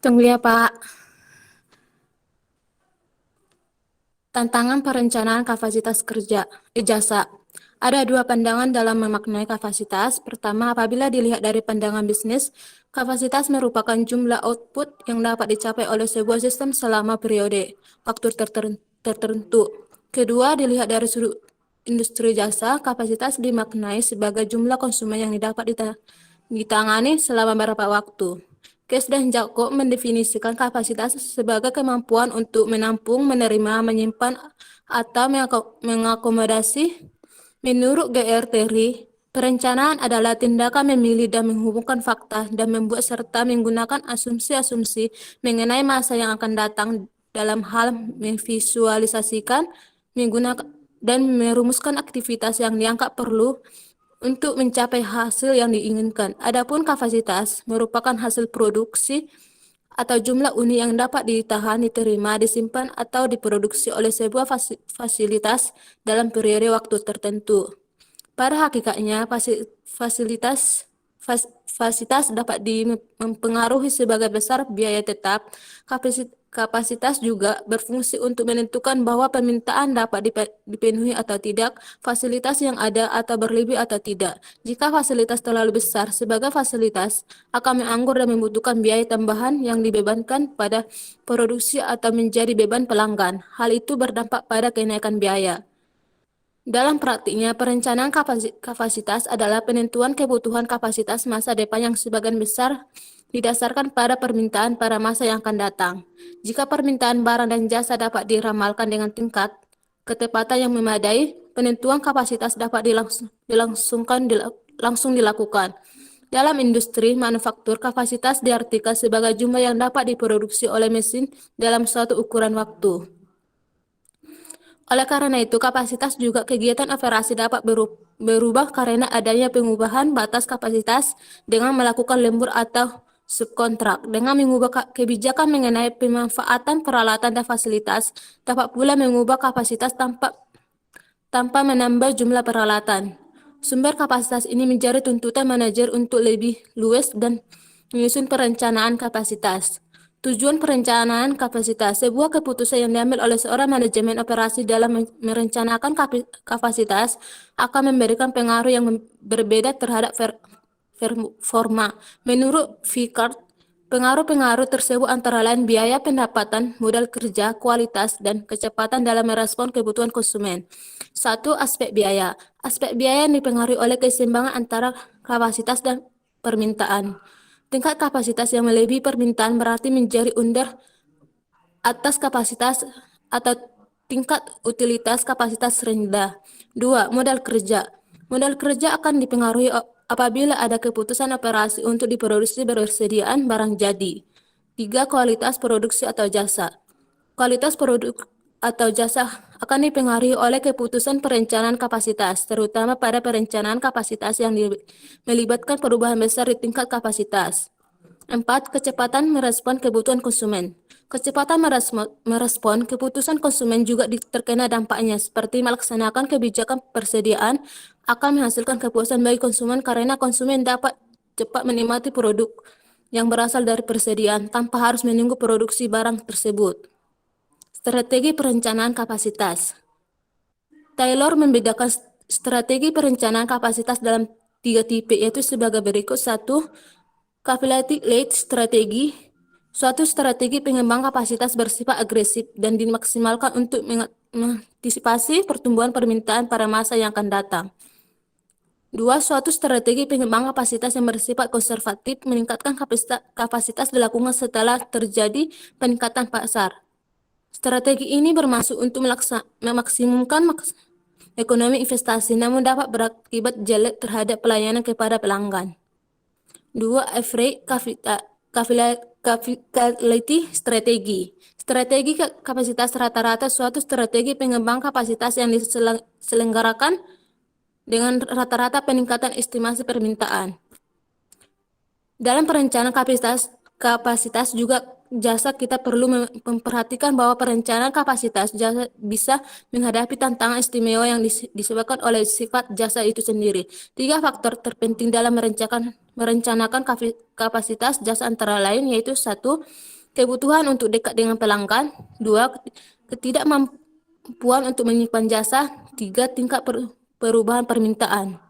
Tunggu ya, Pak. Tantangan perencanaan kapasitas kerja jasa. Ada dua pandangan dalam memaknai kapasitas. Pertama, apabila dilihat dari pandangan bisnis, kapasitas merupakan jumlah output yang dapat dicapai oleh sebuah sistem selama periode waktu tertentu. Kedua, dilihat dari sudut industri jasa, kapasitas dimaknai sebagai jumlah konsumen yang didapat ditangani selama beberapa waktu. Case dan Jacob mendefinisikan kapasitas sebagai kemampuan untuk menampung, menerima, menyimpan, atau mengakomodasi. Menurut G.R. Terry, perencanaan adalah tindakan memilih dan menghubungkan fakta dan membuat serta menggunakan asumsi-asumsi mengenai masa yang akan datang dalam hal memvisualisasikan, menggunakan, dan merumuskan aktivitas yang dianggap perlu untuk mencapai hasil yang diinginkan. Adapun kapasitas merupakan hasil produksi atau jumlah unit yang dapat ditahan, diterima, disimpan, atau diproduksi oleh sebuah fasilitas dalam periode waktu tertentu. Pada hakikatnya, kapasitas dapat mempengaruhi sebagai besar biaya tetap. Kapasitas juga berfungsi untuk menentukan bahwa permintaan dapat dipenuhi atau tidak, fasilitas yang ada atau berlebih atau tidak. Jika fasilitas terlalu besar sebagai fasilitas, akan menganggur dan membutuhkan biaya tambahan yang dibebankan pada produksi atau menjadi beban pelanggan. Hal itu berdampak pada kenaikan biaya. Dalam praktiknya, perencanaan kapasitas adalah penentuan kebutuhan kapasitas masa depan yang sebagian besar didasarkan pada permintaan pada masa yang akan datang. Jika permintaan barang dan jasa dapat diramalkan dengan tingkat ketepatan yang memadai, penentuan kapasitas dapat langsung dilakukan. Dalam industri manufaktur, kapasitas diartikan sebagai jumlah yang dapat diproduksi oleh mesin dalam suatu ukuran waktu. Oleh karena itu, kapasitas juga kegiatan operasi dapat berubah karena adanya pengubahan batas kapasitas dengan melakukan lembur atau subkontrak. Dengan mengubah kebijakan mengenai pemanfaatan peralatan dan fasilitas, dapat pula mengubah kapasitas tanpa menambah jumlah peralatan. Sumber kapasitas ini menjadi tuntutan manajer untuk lebih luas dan menyusun perencanaan kapasitas. Tujuan perencanaan kapasitas, sebuah keputusan yang diambil oleh seorang manajemen operasi dalam merencanakan kapasitas akan memberikan pengaruh yang berbeda terhadap performa. Menurut Ficard, pengaruh-pengaruh tersebut antara lain biaya pendapatan, modal kerja, kualitas, dan kecepatan dalam merespon kebutuhan konsumen. 1. Aspek biaya. Aspek biaya yang dipengaruhi oleh keseimbangan antara kapasitas dan permintaan. Tingkat kapasitas yang melebihi permintaan berarti menjadi under atas kapasitas atau tingkat utilitas kapasitas rendah. 2. Modal kerja. Modal kerja akan dipengaruhi apabila ada keputusan operasi untuk diproduksi bersediaan barang jadi. 3. Kualitas produksi atau jasa. Kualitas produk atau jasa akan dipengaruhi oleh keputusan perencanaan kapasitas, terutama pada perencanaan kapasitas yang melibatkan perubahan besar di tingkat kapasitas. 4. Kecepatan merespon kebutuhan konsumen. Kecepatan merespon keputusan konsumen juga terkena dampaknya, seperti melaksanakan kebijakan persediaan akan menghasilkan kepuasan bagi konsumen karena konsumen dapat cepat menikmati produk yang berasal dari persediaan tanpa harus menunggu produksi barang tersebut. Strategi perencanaan kapasitas. Taylor membedakan strategi perencanaan kapasitas dalam 3 tipe, yaitu sebagai berikut. 1. Capillated strategi. Suatu strategi pengembang kapasitas bersifat agresif dan dimaksimalkan untuk mengantisipasi pertumbuhan permintaan pada masa yang akan datang. 2. Suatu strategi pengembang kapasitas yang bersifat konservatif meningkatkan kapasitas dilakukan setelah terjadi peningkatan pasar. Strategi ini bermaksud untuk memaksimumkan ekonomi investasi, namun dapat berakibat jelek terhadap pelayanan kepada pelanggan. 2. Average capillated strategi. Strategi kapasitas rata-rata suatu strategi pengembang kapasitas yang diselenggarakan dengan rata-rata peningkatan estimasi permintaan. Dalam perencanaan kapasitas juga jasa, kita perlu memperhatikan bahwa perencanaan kapasitas jasa bisa menghadapi tantangan istimewa yang disebabkan oleh sifat jasa itu sendiri. 3 faktor terpenting dalam merencanakan kapasitas jasa antara lain yaitu 1. Kebutuhan untuk dekat dengan pelanggan. 2. Ketidakmampuan untuk menyimpan jasa. 3. Tingkat perubahan permintaan.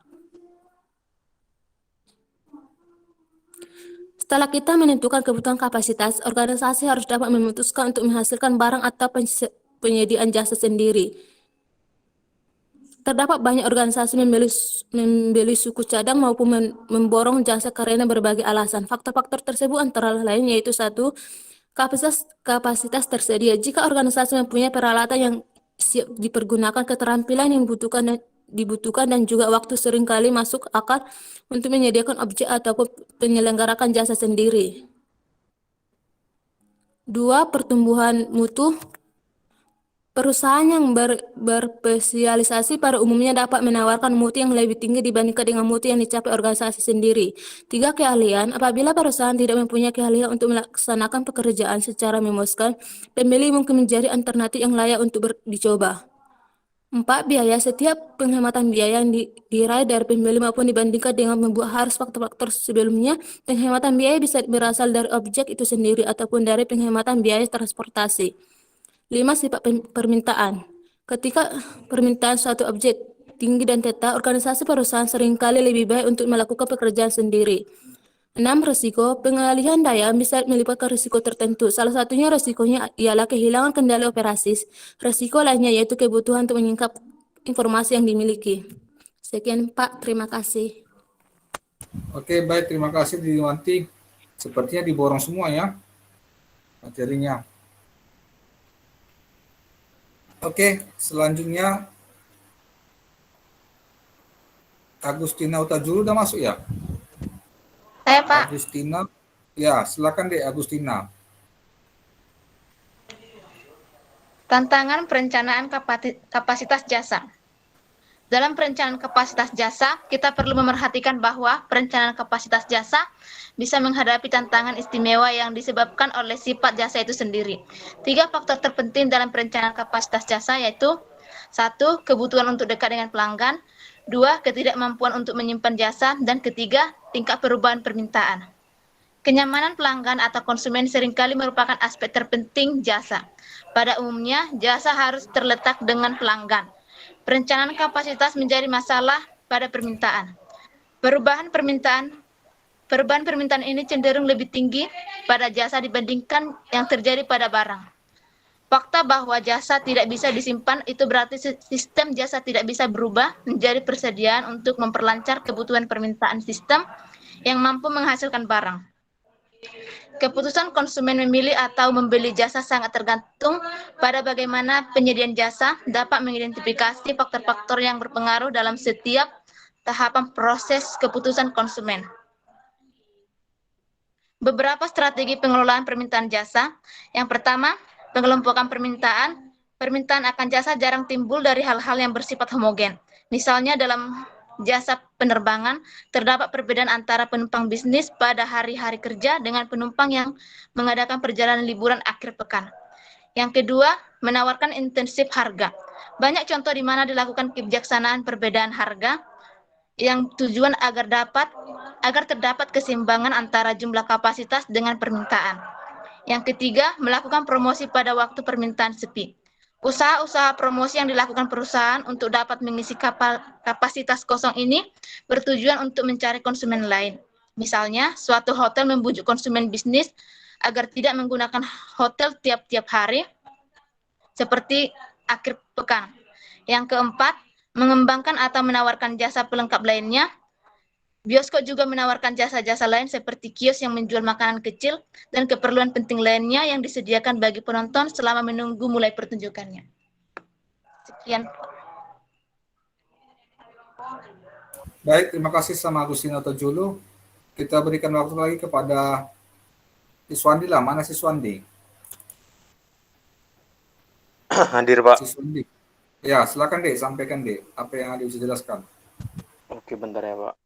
Setelah kita menentukan kebutuhan kapasitas, organisasi harus dapat memutuskan untuk menghasilkan barang atau penyediaan jasa sendiri. Terdapat banyak organisasi membeli suku cadang maupun memborong jasa karena berbagai alasan. Faktor-faktor tersebut antara lain yaitu 1. Kapasitas tersedia. Jika organisasi mempunyai peralatan yang siap dipergunakan, keterampilan yang dibutuhkan dan juga waktu seringkali masuk akal untuk menyediakan objek ataupun menyelenggarakan jasa sendiri. 2. Pertumbuhan mutu. Perusahaan yang berspesialisasi pada umumnya dapat menawarkan mutu yang lebih tinggi dibandingkan dengan mutu yang dicapai organisasi sendiri. 3. Keahlian. Apabila perusahaan tidak mempunyai keahlian untuk melaksanakan pekerjaan secara memuaskan, pembeli mungkin menjadi alternatif yang layak untuk dicoba. 4. Biaya. Setiap penghematan biaya yang diraih dari pembeli maupun dibandingkan dengan membuat harus faktor-faktor sebelumnya, penghematan biaya bisa berasal dari objek itu sendiri ataupun dari penghematan biaya transportasi. 5. Sifat permintaan. Ketika permintaan suatu objek tinggi dan tetap, organisasi perusahaan seringkali lebih baik untuk melakukan pekerjaan sendiri. 6. Risiko. Pengalihan daya bisa melibatkan risiko tertentu. Salah satunya risikonya ialah kehilangan kendali operasi. Risiko lainnya yaitu kebutuhan untuk menyingkap informasi yang dimiliki. Sekian Pak, terima kasih. Oke, baik, terima kasih Diwanti. Sepertinya diborong semua ya materinya. Oke, selanjutnya Agustina Utajulu udah masuk ya? Saya Pak, Agustina, ya silakan deh Agustina. tantangan perencanaan kapasitas jasa. Dalam perencanaan kapasitas jasa, kita perlu memerhatikan bahwa perencanaan kapasitas jasa bisa menghadapi tantangan istimewa yang disebabkan oleh sifat jasa itu sendiri. 3 faktor terpenting dalam perencanaan kapasitas jasa yaitu 1. Kebutuhan untuk dekat dengan pelanggan, 2. Ketidakmampuan untuk menyimpan jasa, dan ketiga, tingkat perubahan permintaan. Kenyamanan pelanggan atau konsumen seringkali merupakan aspek terpenting jasa. Pada umumnya, jasa harus terletak dengan pelanggan. Perencanaan kapasitas menjadi masalah pada permintaan. Perubahan permintaan ini cenderung lebih tinggi pada jasa dibandingkan yang terjadi pada barang. Fakta bahwa jasa tidak bisa disimpan itu berarti sistem jasa tidak bisa berubah menjadi persediaan untuk memperlancar kebutuhan permintaan sistem yang mampu menghasilkan barang. Keputusan konsumen memilih atau membeli jasa sangat tergantung pada bagaimana penyediaan jasa dapat mengidentifikasi faktor-faktor yang berpengaruh dalam setiap tahapan proses keputusan konsumen. Beberapa strategi pengelolaan permintaan jasa. Yang pertama, pengelompokan permintaan. Permintaan akan jasa jarang timbul dari hal-hal yang bersifat homogen. Misalnya dalam jasa penerbangan, terdapat perbedaan antara penumpang bisnis pada hari-hari kerja dengan penumpang yang mengadakan perjalanan liburan akhir pekan. Yang kedua, menawarkan intensif harga. Banyak contoh di mana dilakukan kebijaksanaan perbedaan harga yang tujuan agar terdapat keseimbangan antara jumlah kapasitas dengan permintaan. Yang ketiga, melakukan promosi pada waktu permintaan sepi. Usaha-usaha promosi yang dilakukan perusahaan untuk dapat mengisi kapasitas kosong ini bertujuan untuk mencari konsumen lain. Misalnya, suatu hotel membujuk konsumen bisnis agar tidak menggunakan hotel tiap-tiap hari, seperti akhir pekan. Yang keempat, mengembangkan atau menawarkan jasa pelengkap lainnya. Bioskop juga menawarkan jasa-jasa lain seperti kios yang menjual makanan kecil dan keperluan penting lainnya yang disediakan bagi penonton selama menunggu mulai pertunjukannya. Sekian. Baik, terima kasih sama Agustina Utajulu. Kita berikan waktu lagi kepada Siswandi lah. Mana Siswandi? Hadir Pak. Siswandi. Ya, silakan deh, sampaikan deh apa yang ada bisa jelaskan. Oke, bentar ya Pak.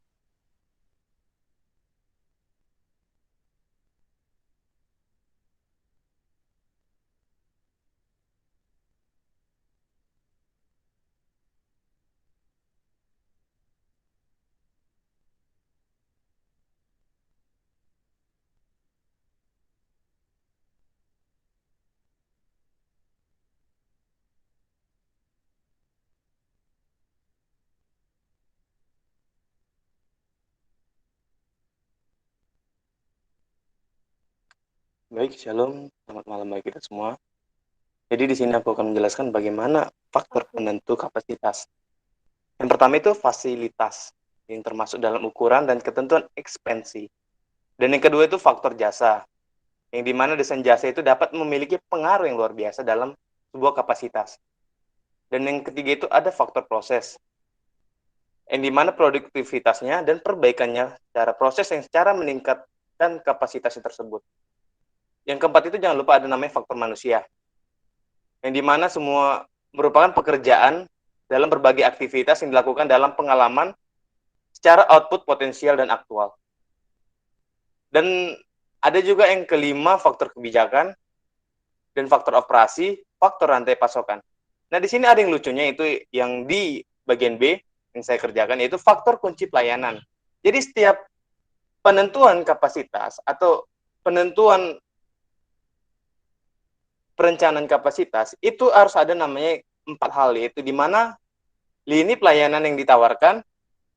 Baik, shalom. Selamat malam bagi kita semua. Jadi di sini aku akan menjelaskan bagaimana faktor penentu kapasitas. Yang pertama itu fasilitas, yang termasuk dalam ukuran dan ketentuan ekspansi. Dan yang kedua itu faktor jasa, yang dimana desain jasa itu dapat memiliki pengaruh yang luar biasa dalam sebuah kapasitas. Dan yang ketiga itu ada faktor proses, yang dimana produktivitasnya dan perbaikannya secara proses yang secara meningkatkan kapasitas tersebut. Yang keempat itu jangan lupa ada namanya faktor manusia, yang dimana semua merupakan pekerjaan dalam berbagai aktivitas yang dilakukan dalam pengalaman secara output potensial dan aktual. Dan ada juga yang kelima faktor kebijakan dan faktor operasi, faktor rantai pasokan. Nah, di sini ada yang lucunya, itu yang di bagian B yang saya kerjakan, yaitu faktor kunci pelayanan. Jadi setiap penentuan kapasitas atau penentuan perencanaan kapasitas itu harus ada namanya 4 hal, yaitu di mana lini pelayanan yang ditawarkan,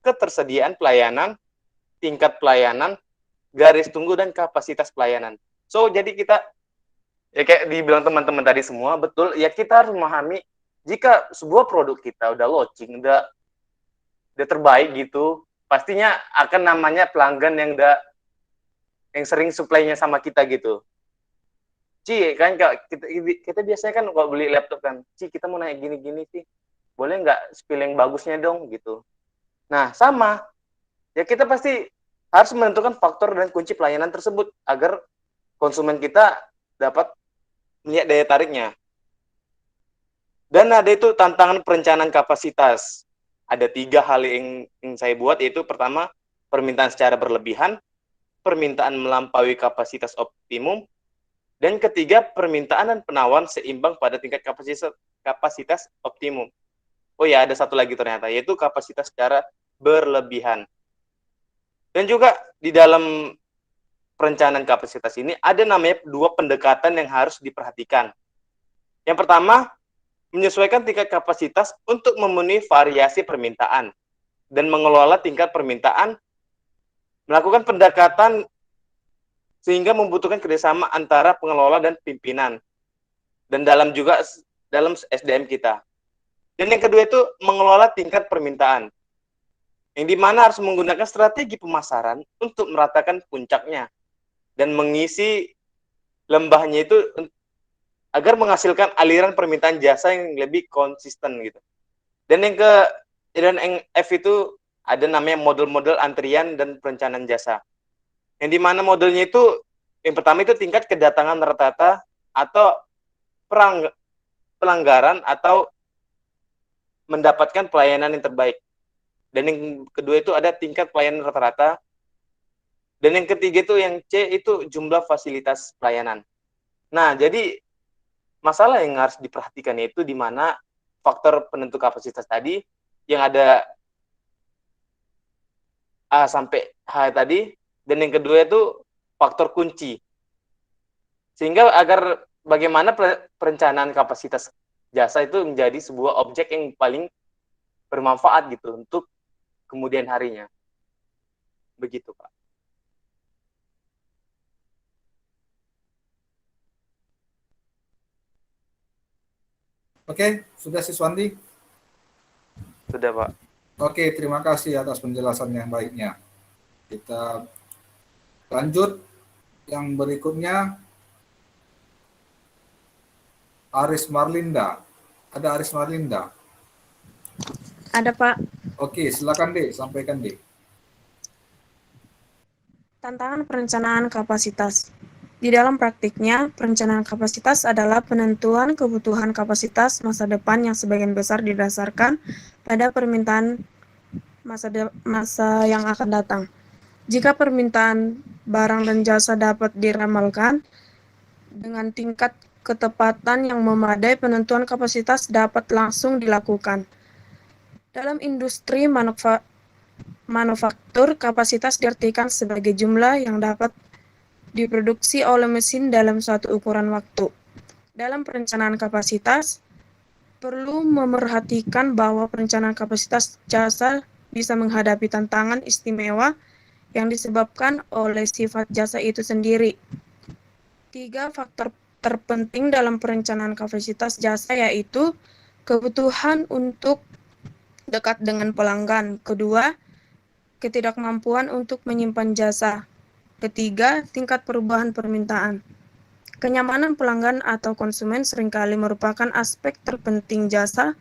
ketersediaan pelayanan, tingkat pelayanan, garis tunggu, dan kapasitas pelayanan. So, jadi kita, ya kayak dibilang teman-teman tadi semua, betul, ya kita harus memahami, jika sebuah produk kita udah launching, udah terbaik gitu, pastinya akan namanya pelanggan yang sering supply-nya sama kita gitu. Ci, kan kita biasanya kan kalau beli laptop kan, Ci, kita mau naik gini-gini sih, boleh nggak spill yang bagusnya dong gitu. Nah, sama, ya kita pasti harus menentukan faktor dan kunci pelayanan tersebut agar konsumen kita dapat melihat daya tariknya. Dan ada itu tantangan perencanaan kapasitas. Ada 3 hal yang saya buat, yaitu pertama, permintaan secara berlebihan, permintaan melampaui kapasitas optimum, dan ketiga, permintaan dan penawaran seimbang pada tingkat kapasitas optimum. Oh ya, ada satu lagi ternyata, yaitu kapasitas secara berlebihan. Dan juga di dalam perencanaan kapasitas ini ada namanya 2 pendekatan yang harus diperhatikan. Yang pertama, menyesuaikan tingkat kapasitas untuk memenuhi variasi permintaan dan mengelola tingkat permintaan, melakukan pendekatan sehingga membutuhkan kerjasama antara pengelola dan pimpinan, dan dalam SDM kita. Dan yang kedua itu mengelola tingkat permintaan, yang dimana harus menggunakan strategi pemasaran untuk meratakan puncaknya dan mengisi lembahnya itu agar menghasilkan aliran permintaan jasa yang lebih konsisten gitu. Dan yang F itu ada namanya model-model antrian dan perencanaan jasa, yang dimana modelnya itu yang pertama itu tingkat kedatangan rata-rata atau pelanggaran atau mendapatkan pelayanan yang terbaik. Dan yang kedua itu ada tingkat pelayanan rata-rata. Dan yang ketiga itu yang C itu jumlah fasilitas pelayanan. Nah, jadi masalah yang harus diperhatikan itu di mana faktor penentu kapasitas tadi yang ada A sampai H tadi, dan yang kedua itu faktor kunci. Sehingga agar bagaimana perencanaan kapasitas jasa itu menjadi sebuah objek yang paling bermanfaat gitu untuk kemudian harinya. Begitu, Pak. Oke, sudah Siswandi? Sudah, Pak. Oke, terima kasih atas penjelasan yang baiknya. Kita lanjut yang berikutnya. Aris Marlinda. Ada Aris Marlinda? Ada, Pak. Oke, silakan deh, sampaikan deh. Tantangan perencanaan kapasitas. Di dalam praktiknya, perencanaan kapasitas adalah penentuan kebutuhan kapasitas masa depan yang sebagian besar didasarkan pada permintaan masa yang akan datang. Jika permintaan barang dan jasa dapat diramalkan dengan tingkat ketepatan yang memadai, penentuan kapasitas dapat langsung dilakukan. Dalam industri manufaktur, kapasitas diartikan sebagai jumlah yang dapat diproduksi oleh mesin dalam suatu ukuran waktu. Dalam perencanaan kapasitas, perlu memerhatikan bahwa perencanaan kapasitas jasa bisa menghadapi tantangan istimewa yang disebabkan oleh sifat jasa itu sendiri. 3 faktor terpenting dalam perencanaan kapasitas jasa yaitu kebutuhan untuk dekat dengan pelanggan. Kedua, ketidakmampuan untuk menyimpan jasa. Ketiga, tingkat perubahan permintaan. Kenyamanan pelanggan atau konsumen seringkali merupakan aspek terpenting jasa.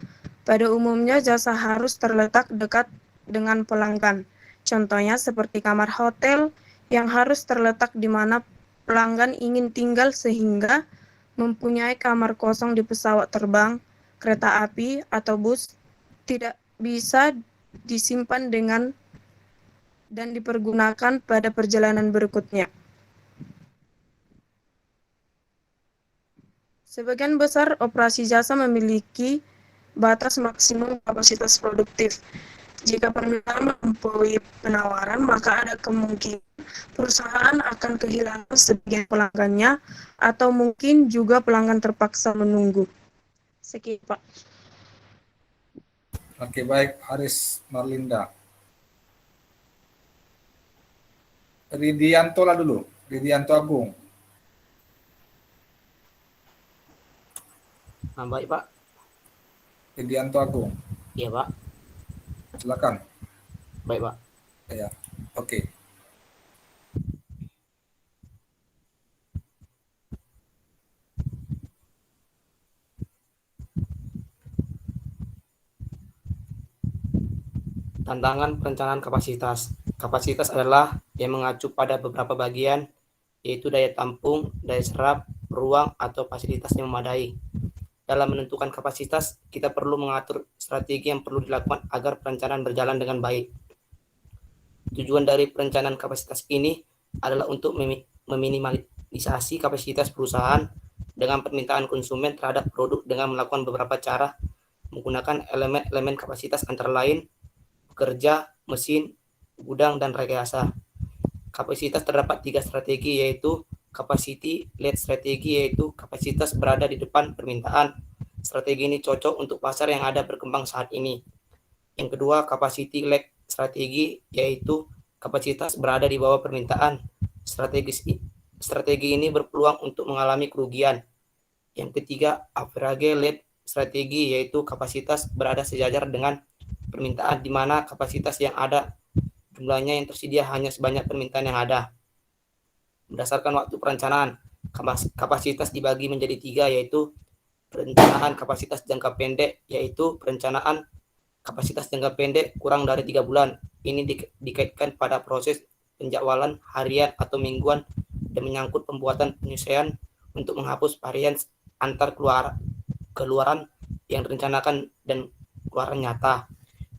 Pada umumnya, jasa harus terletak dekat dengan pelanggan. Contohnya seperti kamar hotel yang harus terletak di mana pelanggan ingin tinggal sehingga mempunyai kamar kosong di pesawat terbang, kereta api, atau bus tidak bisa disimpan dan dipergunakan pada perjalanan berikutnya. Sebagian besar operasi jasa memiliki batas maksimum kapasitas produktif. Jika permintaan melampaui penawaran, maka ada kemungkinan perusahaan akan kehilangan sebagian pelanggannya atau mungkin juga pelanggan terpaksa menunggu. Sekian, Pak. Oke, baik. Haris Marlinda. Ridianto lah dulu. Ridianto Agung. Baik, Pak. Ridianto Agung. Iya, Pak. Silakan. Baik, Pak. Ya, oke. Tantangan perencanaan kapasitas. Kapasitas adalah yang mengacu pada beberapa bagian, yaitu daya tampung, daya serap, ruang, atau fasilitas yang memadai. Dalam menentukan kapasitas, kita perlu mengatur strategi yang perlu dilakukan agar perencanaan berjalan dengan baik. Tujuan dari perencanaan kapasitas ini adalah untuk meminimalisasi kapasitas perusahaan dengan permintaan konsumen terhadap produk dengan melakukan beberapa cara menggunakan elemen-elemen kapasitas antara lain pekerja, mesin, gudang, dan rekayasa. Kapasitas terdapat 3 strategi, yaitu capacity led strategi, yaitu kapasitas berada di depan permintaan. Strategi ini cocok untuk pasar yang ada berkembang saat ini. Yang kedua, capacity lag strategi, yaitu kapasitas berada di bawah permintaan. Strategi ini berpeluang untuk mengalami kerugian. Yang ketiga, average led strategi, yaitu kapasitas berada sejajar dengan permintaan, di mana kapasitas yang ada jumlahnya yang tersedia hanya sebanyak permintaan yang ada. Berdasarkan waktu perencanaan, kapasitas dibagi menjadi 3, yaitu perencanaan kapasitas jangka pendek, yaitu perencanaan kapasitas jangka pendek kurang dari 3 bulan. Ini dikaitkan pada proses penjadwalan harian atau mingguan dan menyangkut pembuatan penyesuaian untuk menghapus varian antar keluaran yang direncanakan dan keluaran nyata.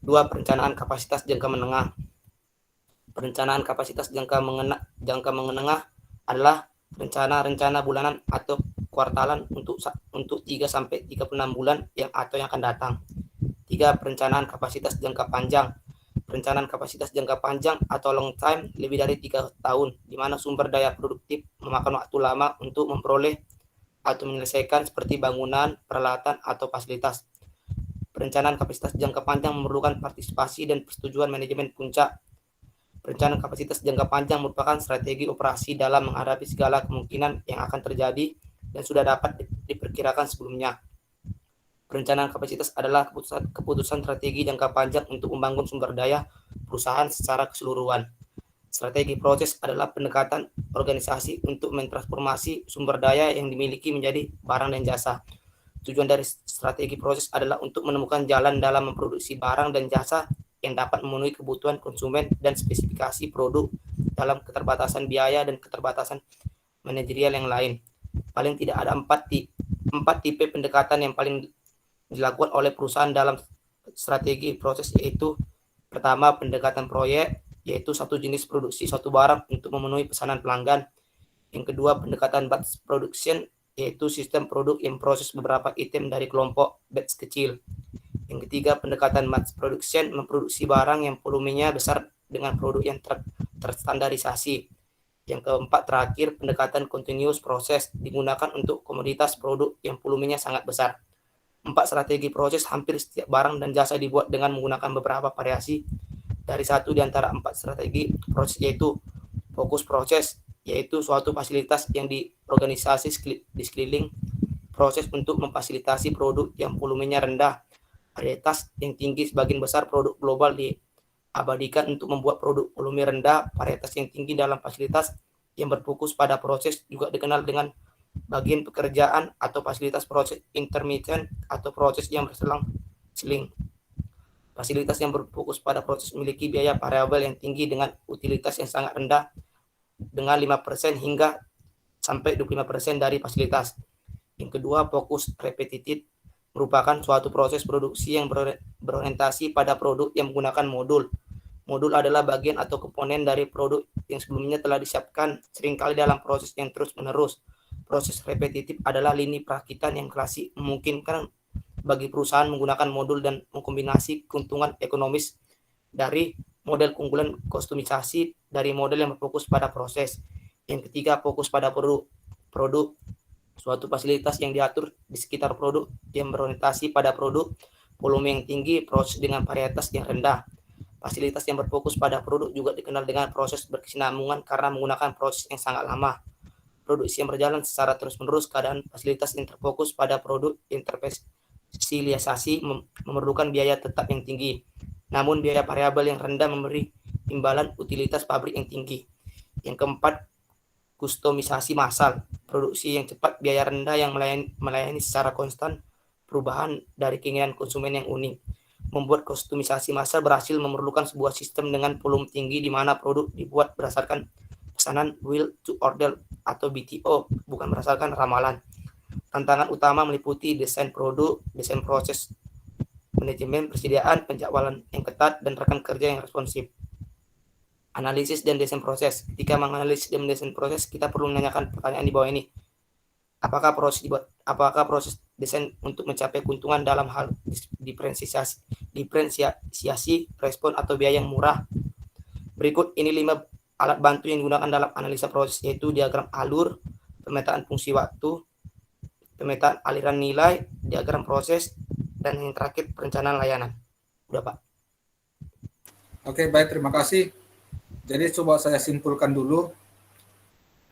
2. Perencanaan kapasitas jangka menengah. Perencanaan kapasitas jangka menengah adalah rencana bulanan atau kuartalan untuk 3-36 bulan yang akan datang. 3. Perencanaan kapasitas jangka panjang. Perencanaan kapasitas jangka panjang atau long time lebih dari 3 tahun, di mana sumber daya produktif memakan waktu lama untuk memperoleh atau menyelesaikan seperti bangunan, peralatan, atau fasilitas. Perencanaan kapasitas jangka panjang memerlukan partisipasi dan persetujuan manajemen puncak. Perencanaan kapasitas jangka panjang merupakan strategi operasi dalam menghadapi segala kemungkinan yang akan terjadi dan sudah dapat diperkirakan sebelumnya. Perencanaan kapasitas adalah keputusan strategi jangka panjang untuk membangun sumber daya perusahaan secara keseluruhan. Strategi proses adalah pendekatan organisasi untuk mentransformasi sumber daya yang dimiliki menjadi barang dan jasa. Tujuan dari strategi proses adalah untuk menemukan jalan dalam memproduksi barang dan jasa yang dapat memenuhi kebutuhan konsumen dan spesifikasi produk dalam keterbatasan biaya dan keterbatasan manajerial yang lain. Paling tidak ada 4 tipe pendekatan yang paling dilakukan oleh perusahaan dalam strategi proses, yaitu pertama, pendekatan proyek, yaitu satu jenis produksi suatu barang untuk memenuhi pesanan pelanggan. Yang kedua, pendekatan batch production, yaitu sistem produk yang proses beberapa item dari kelompok batch kecil. Yang ketiga, pendekatan mass production, memproduksi barang yang volumenya besar dengan produk yang terstandarisasi. Yang keempat, terakhir, pendekatan continuous process, digunakan untuk komoditas produk yang volumenya sangat besar. 4 strategi proses, hampir setiap barang dan jasa dibuat dengan menggunakan beberapa variasi dari satu di antara 4 strategi proses, yaitu fokus proses, yaitu suatu fasilitas yang diorganisasi di sekeliling proses untuk memfasilitasi produk yang volumenya rendah. Varietas yang tinggi, sebagian besar produk global diabadikan untuk membuat produk volume rendah. Varietas yang tinggi dalam fasilitas yang berfokus pada proses juga dikenal dengan bagian pekerjaan atau fasilitas proses intermittent atau proses yang berselang-seling. Fasilitas yang berfokus pada proses memiliki biaya variabel yang tinggi dengan utilitas yang sangat rendah dengan 5% hingga sampai 25% dari fasilitas. Yang kedua, fokus repetitif, merupakan suatu proses produksi yang berorientasi pada produk yang menggunakan modul. Modul adalah bagian atau komponen dari produk yang sebelumnya telah disiapkan, seringkali dalam proses yang terus-menerus. Proses repetitif adalah lini perakitan yang klasik, memungkinkan bagi perusahaan menggunakan modul dan mengkombinasi keuntungan ekonomis dari model keunggulan kostumisasi dari model yang berfokus pada proses. Yang ketiga, fokus pada produk. Suatu fasilitas yang diatur di sekitar produk yang berorientasi pada produk, volume yang tinggi, proses dengan varietas yang rendah. Fasilitas yang berfokus pada produk juga dikenal dengan proses berkesinambungan karena menggunakan proses yang sangat lama. Produksi yang berjalan secara terus-menerus, keadaan fasilitas yang terfokus pada produk interspesialisasi memerlukan biaya tetap yang tinggi. Namun biaya variabel yang rendah memberi imbalan utilitas pabrik yang tinggi. Yang keempat, kustomisasi massal. Produksi yang cepat, biaya rendah yang melayani secara konstan perubahan dari keinginan konsumen yang unik. Membuat kustomisasi massal berhasil memerlukan sebuah sistem dengan volume tinggi di mana produk dibuat berdasarkan pesanan build to order atau BTO, bukan berdasarkan ramalan. Tantangan utama meliputi desain produk, desain proses, manajemen persediaan, penjadwalan yang ketat, dan rekan kerja yang responsif. Analisis dan desain proses. Ketika menganalisis dan mendesain proses, kita perlu menanyakan pertanyaan di bawah ini. Apakah proses desain untuk mencapai keuntungan dalam hal diferensiasi, respon, atau biaya yang murah? Berikut ini 5 alat bantu yang digunakan dalam analisa proses, yaitu diagram alur, pemetaan fungsi waktu, pemetaan aliran nilai, diagram proses, dan yang terakhir perencanaan layanan. Udah, Pak. Oke, baik, terima kasih. Jadi coba saya simpulkan dulu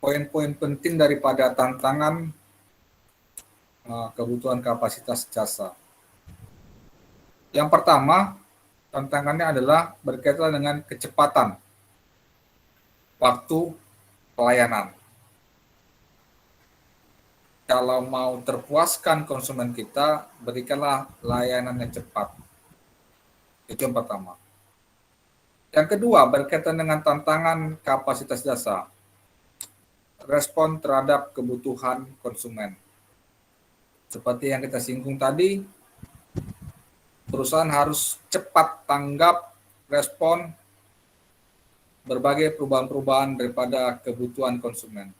poin-poin penting daripada tantangan kebutuhan kapasitas jasa. Yang pertama, tantangannya adalah berkaitan dengan kecepatan waktu pelayanan. Kalau mau terpuaskan konsumen kita, berikanlah layanan yang cepat. Itu yang pertama. Yang kedua, berkaitan dengan tantangan kapasitas jasa. Respon terhadap kebutuhan konsumen. Seperti yang kita singgung tadi, perusahaan harus cepat tanggap, respon berbagai perubahan-perubahan daripada kebutuhan konsumen.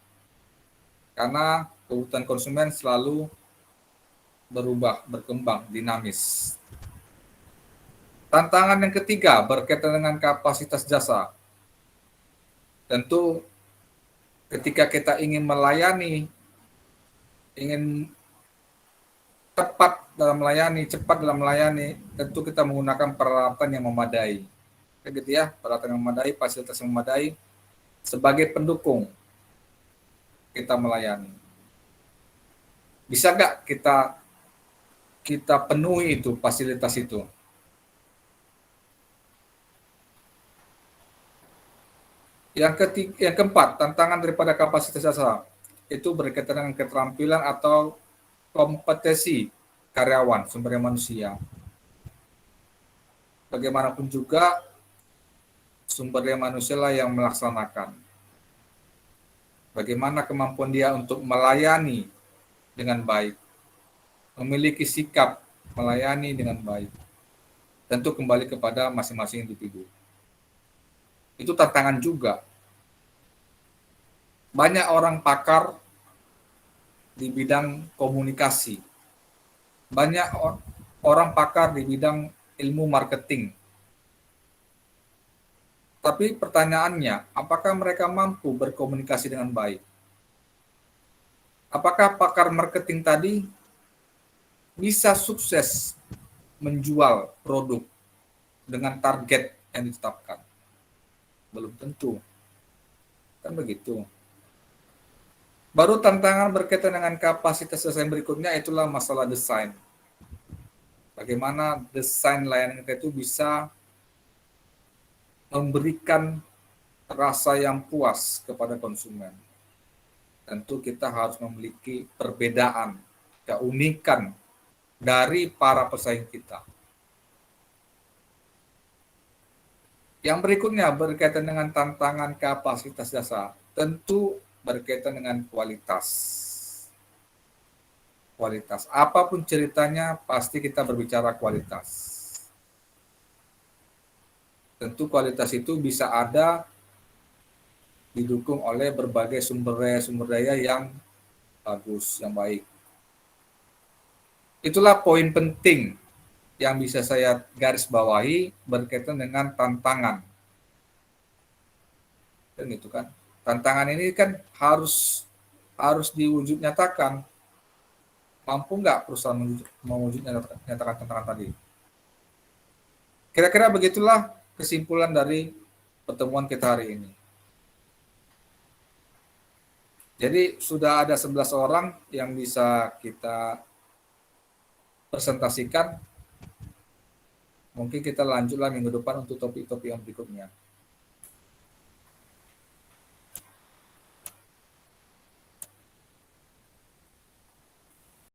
Karena kebutuhan konsumen selalu berubah, berkembang, dinamis. Tantangan yang ketiga berkaitan dengan kapasitas jasa. Tentu ketika kita ingin melayani, ingin cepat dalam melayani, tentu kita menggunakan peralatan yang memadai. Begitu ya, peralatan yang memadai, fasilitas yang memadai sebagai pendukung kita melayani. Bisa nggak kita penuhi itu fasilitas itu? Yang keempat, tantangan daripada kapasitas jasa itu berkaitan dengan keterampilan atau kompetensi karyawan, sumber daya manusia. Bagaimanapun juga sumber daya manusia lah yang melaksanakan. Bagaimana kemampuan dia untuk melayani dengan baik, memiliki sikap melayani dengan baik. Tentu kembali kepada masing-masing individu. Itu tantangan juga. Banyak orang pakar di bidang komunikasi. Banyak orang pakar di bidang ilmu marketing. Tapi pertanyaannya, apakah mereka mampu berkomunikasi dengan baik? Apakah pakar marketing tadi bisa sukses menjual produk dengan target yang ditetapkan? Belum tentu. Kan begitu. Baru tantangan berkaitan dengan kapasitas desain berikutnya itulah masalah desain. Bagaimana desain layanan kita itu bisa memberikan rasa yang puas kepada konsumen. Tentu kita harus memiliki perbedaan, keunikan dari para pesaing kita. Yang berikutnya berkaitan dengan tantangan kapasitas jasa. Tentu berkaitan dengan kualitas. Kualitas. Apapun ceritanya, pasti kita berbicara kualitas. Tentu kualitas itu bisa ada didukung oleh berbagai sumber daya yang bagus, yang baik. Itulah poin penting yang bisa saya garis bawahi berkaitan dengan tantangan. Dan itu kan, tantangan ini kan harus diwujud nyatakan. Mampu nggak perusahaan mewujud nyatakan tantangan tadi? Kira-kira begitulah kesimpulan dari pertemuan kita hari ini. Jadi sudah ada 11 orang yang bisa kita presentasikan. Mungkin kita lanjutlah minggu depan untuk topik-topik yang berikutnya.